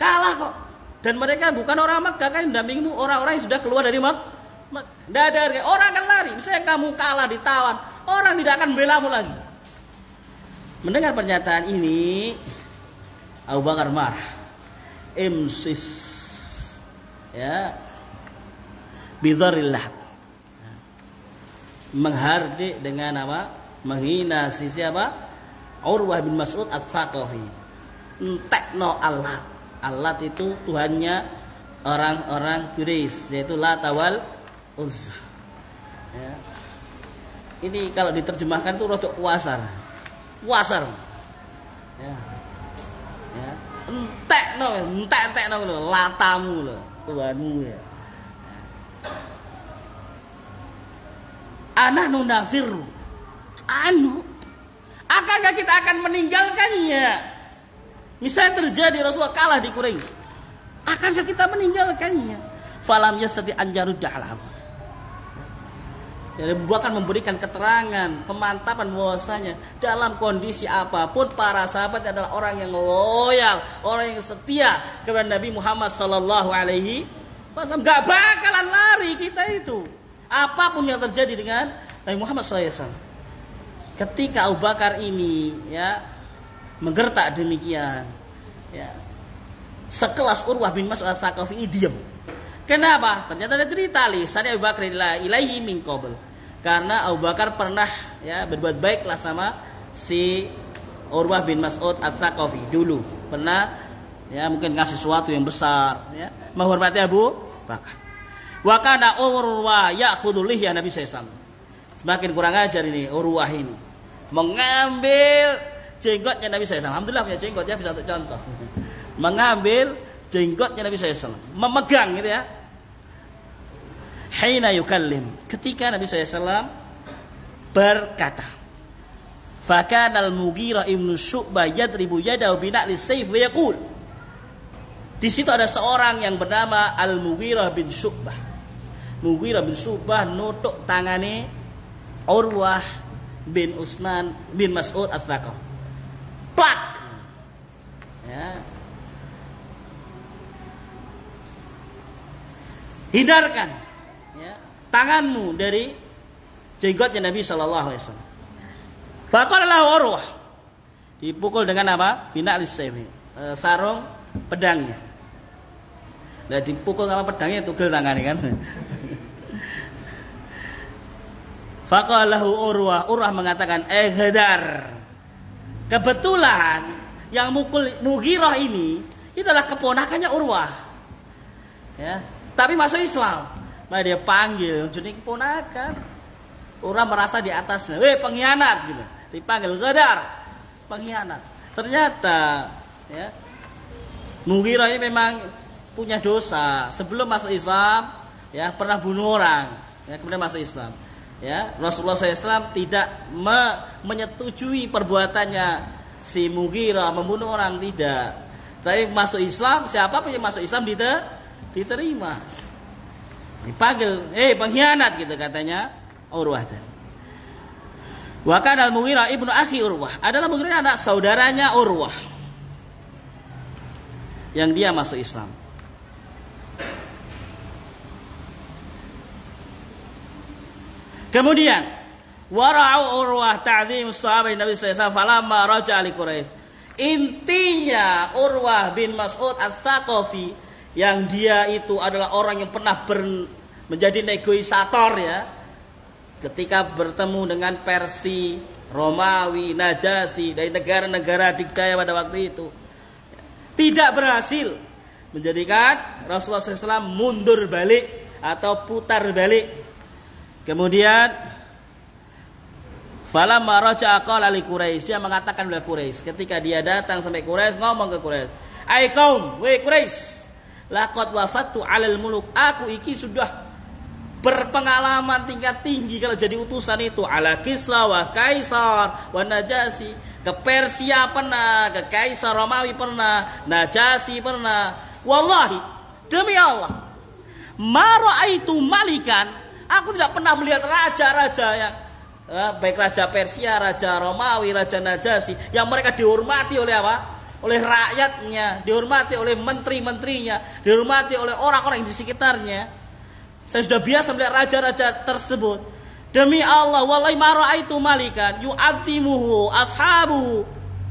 Kalah kok. Dan mereka bukan orang Mekah kan, mendampingimu orang-orang yang sudah keluar dari Mekah. Tidak ada harga. Orang akan lari. Misalnya kamu kalah ditawan, orang tidak akan belamu lagi. Mendengar pernyataan ini, Abu Bakar marah. Imsis, ya, bidharillah, menghardik dengan apa? Menghina si siapa? Urwah bin Mas'ud Ats-Tsaqafi. entekno Allah. Allah itu Tuhannya orang-orang Quraisy, yaitu Lata wal Uzza. Ya. Ini kalau diterjemahkan itu rodok wasar. Ya. Ya. Entekno lho, latamu lho, Tuhanmu ya. Anahnu nafiru. Akankah kita akan meninggalkannya? Misalnya terjadi Rasulullah kalah di Quraisy, akankah kita meninggalkannya? Falam yastati anjarudda alam. Jadi akan memberikan keterangan, pemantapan bahwasanya dalam kondisi apapun para sahabat adalah orang yang loyal, orang yang setia kepada Nabi Muhammad sallallahu alaihi wasallam. Enggak bakalan lari kita itu. Apapun yang terjadi dengan Nabi Muhammad sallallahu alaihi wasallam. Ketika Abu Bakar ini ya menggertak demikian, ya, sekelas Urwah bin Mas'ud Ats-Tsaqafi ini diam. Kenapa? Ternyata ada cerita lisan Abu Bakar ilaihi min qabl. Karena Abu Bakar pernah ya berbuat baiklah sama si Urwah bin Mas'ud Ats-Tsaqafi dulu. Pernah ya mungkin ngasih sesuatu yang besar, ya, menghormati Abu Bakar. Wa kana Urwah ya'khudhu lihya Nabi sallallahu alaihi wasallam. Semakin kurang ajar ini Urwah ini. Mengambil jenggotnya Nabi SAW. Alhamdulillah punya jenggot ya, bisa untuk contoh. Mengambil jenggotnya Nabi SAW, memegang gitu ya. Hina yukallim, ketika Nabi SAW berkata, fakana al-Mughirah ibnu Syu'bah yadribu yadahu bina'li sayf wa yaqul. Di situ ada seorang yang bernama Al-Mughirah bin Syu'bah. Mughirah bin Syu'bah nutuk tangane Urwah bin Utsman bin Mas'ud Ats-Tsaqafi. Plak. Ya. Hindarkan ya, tanganmu dari jenggotnya Nabi sallallahu alaihi wasallam. Faqala lahu Urwah. Dipukul dengan apa? Bina'lis sayf. Sarung pedangnya. Nah, dipukul sama pedangnya tugel tangannya kan. Faqalahu Urwah mengatakan, Hadar. Kebetulan yang mukul Mughirah ini adalah keponakannya Urwah. Ya, tapi masuk Islam. Maka dia panggil jadi keponakan. Urwah merasa di atasnya, pengkhianat gitu. Dipanggil Hadar, pengkhianat. Ternyata ya, Mughirah ini memang punya dosa. Sebelum masuk Islam, ya pernah bunuh orang, ya, kemudian masuk Islam. Ya, Rasulullah SAW tidak menyetujui perbuatannya si Mughirah membunuh orang, tidak. Tapi masuk Islam, siapapun yang masuk Islam diterima. Dipanggil, pengkhianat gitu katanya Urwah tadi. Wa kana al-Mughirah ibnu akhi Urwah. Adalah Mughirah anak saudaranya Urwah yang dia masuk Islam. Kemudian wara'u Urwah ta'zim sahabat Nabi sallallahu alaihi wasallam falamma raja'a li Quraisy. Intinya Urwah bin Mas'ud Ats-Tsaqafi yang dia itu adalah orang yang pernah menjadi negosiator ya. Ketika bertemu dengan Persia, Romawi, Najasyi dari negara-negara dikdaya pada waktu itu, tidak berhasil menjadikan Rasulullah SAW mundur balik atau putar balik. Kemudian falamma raja'a qala li Quraisy, dia mengatakan kepada Quraisy ketika dia datang sampai Quraisy, ngomong ke Quraisy, "Ai kaum, wahai Quraisy, laqad wafattu 'alal muluk." Aku iki sudah berpengalaman tingkat tinggi kalau jadi utusan itu, ala Kisra wa Kaisar wa Najasyi. Ke Persia pernah, ke Kaisar Romawi pernah, Najasyi pernah. Wallahi, demi Allah, ma ra'aitu malikan, aku tidak pernah melihat raja-raja yang baik raja Persia, raja Romawi, raja Najasyi yang mereka dihormati oleh apa? Oleh rakyatnya, dihormati oleh menteri-menterinya, dihormati oleh orang-orang di sekitarnya. Saya sudah biasa melihat raja-raja tersebut. Demi Allah, wallahi ma ra'aitu malikan yu'azzimuhu ashabu.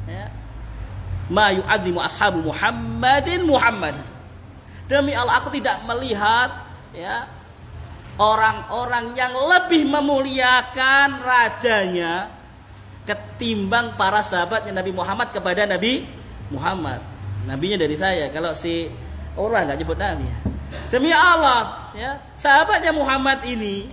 Ya. Ma yu'azzimu ashabu Muhammad. Demi Allah, aku tidak melihat ya orang-orang yang lebih memuliakan rajanya ketimbang para sahabatnya Nabi Muhammad kepada Nabi Muhammad. Nabinya dari saya. Kalau si orang nggak nyebut nabi. Demi Allah, ya, sahabatnya Muhammad ini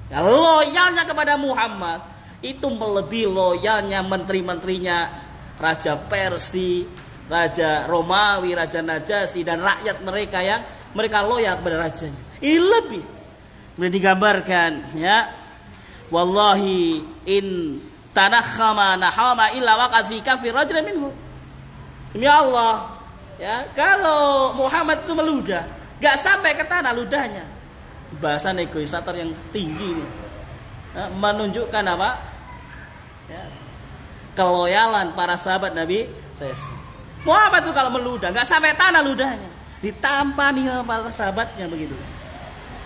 ya, loyalnya kepada Muhammad itu melebihi loyalnya menteri-menterinya, Raja Persia, Raja Romawi, Raja Najasyi, dan rakyat mereka yang mereka loyal kepada rajanya. Ini lebih. Kemudian digambarkan, ya, wallahi in tanakhama nahama illa waqad fi kafi rajulin minhu. Demi Allah, ya, kalau Muhammad itu meludah, gak sampai ke tanah ludahnya. Bahasa negosiator yang tinggi ini, ya, menunjukkan apa? Ya, keloyalan para sahabat Nabi SAW. Muhammad itu kalau meludah gak sampai tanah ludahnya, ditampani para sahabatnya begitu.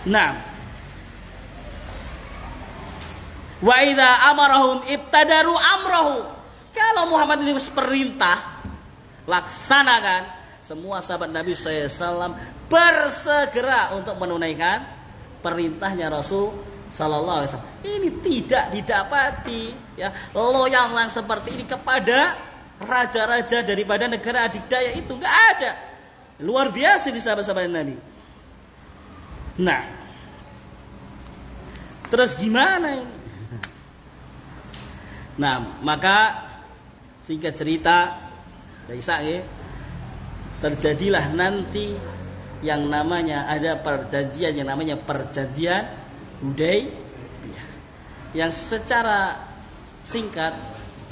Nah, wa idza amarahum ibtadaru amrahu. Kalau Muhammad ini perintah, laksanakan. Semua sahabat Nabi SAW bersegera untuk menunaikan perintahnya Rasul Sallallahu Alaihi Wasallam. Ini tidak didapati, ya, loyal yang seperti ini kepada raja-raja daripada negara adikdaya itu nggak ada. Luar biasa di sahabat-sahabat Nabi. Nah, terus gimana ini? Nah, maka singkat cerita, terjadilah nanti yang namanya ada perjanjian yang namanya perjanjian Hudaybiyah. Yang secara singkat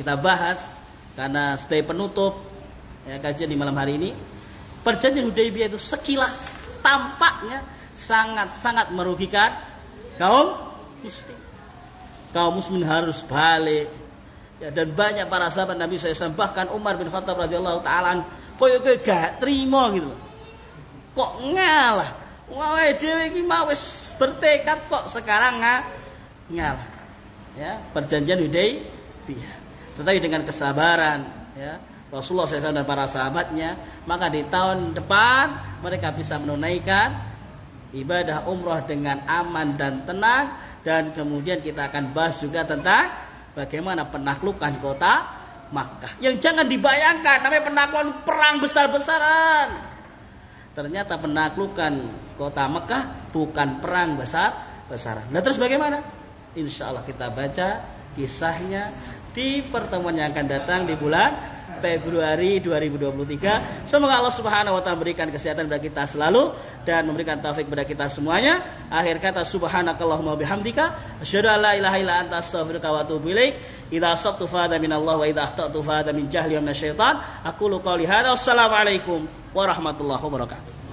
kita bahas karena sebagai penutup ya, kajian di malam hari ini. Perjanjian Hudaybiyah itu sekilas tampaknya sangat-sangat merugikan kaum muslim. Kaum muslim harus balik. Ya, dan banyak para sahabat Nabi SAW, bahkan Umar bin Khattab radhiyallahu taala koyo gak terima gitu. Kok ngalah? Wae dhewe iki mau wis bertekad kok sekarang ngalah. Ya, perjanjian Hudaybiyah. Tetapi dengan kesabaran, ya, Rasulullah SAW dan para sahabatnya, maka di tahun depan mereka bisa menunaikan ibadah umroh dengan aman dan tenang. Dan kemudian kita akan bahas juga tentang bagaimana penaklukan kota Makkah. Yang jangan dibayangkan namanya penaklukan perang besar-besaran. Ternyata penaklukan kota Makkah bukan perang besar-besaran. Nah, terus bagaimana? Insya Allah kita baca kisahnya di pertemuan yang akan datang di bulan Februari 2023. Semoga Allah Subhanahu wa taala berikan kesehatan bagi kita selalu dan memberikan taufik kepada kita semuanya. Akhir kata, subhanakallahumma bihamdika asyhadu an la ilaha illa anta astaghfiruka wa atubu ilaik. Idza asabtu fa hadza minallah wa idza akhtatu fa hadza min jahli wa minasyaitan. Aqulu qouli hadza. Wassalamualaikum warahmatullahi wabarakatuh.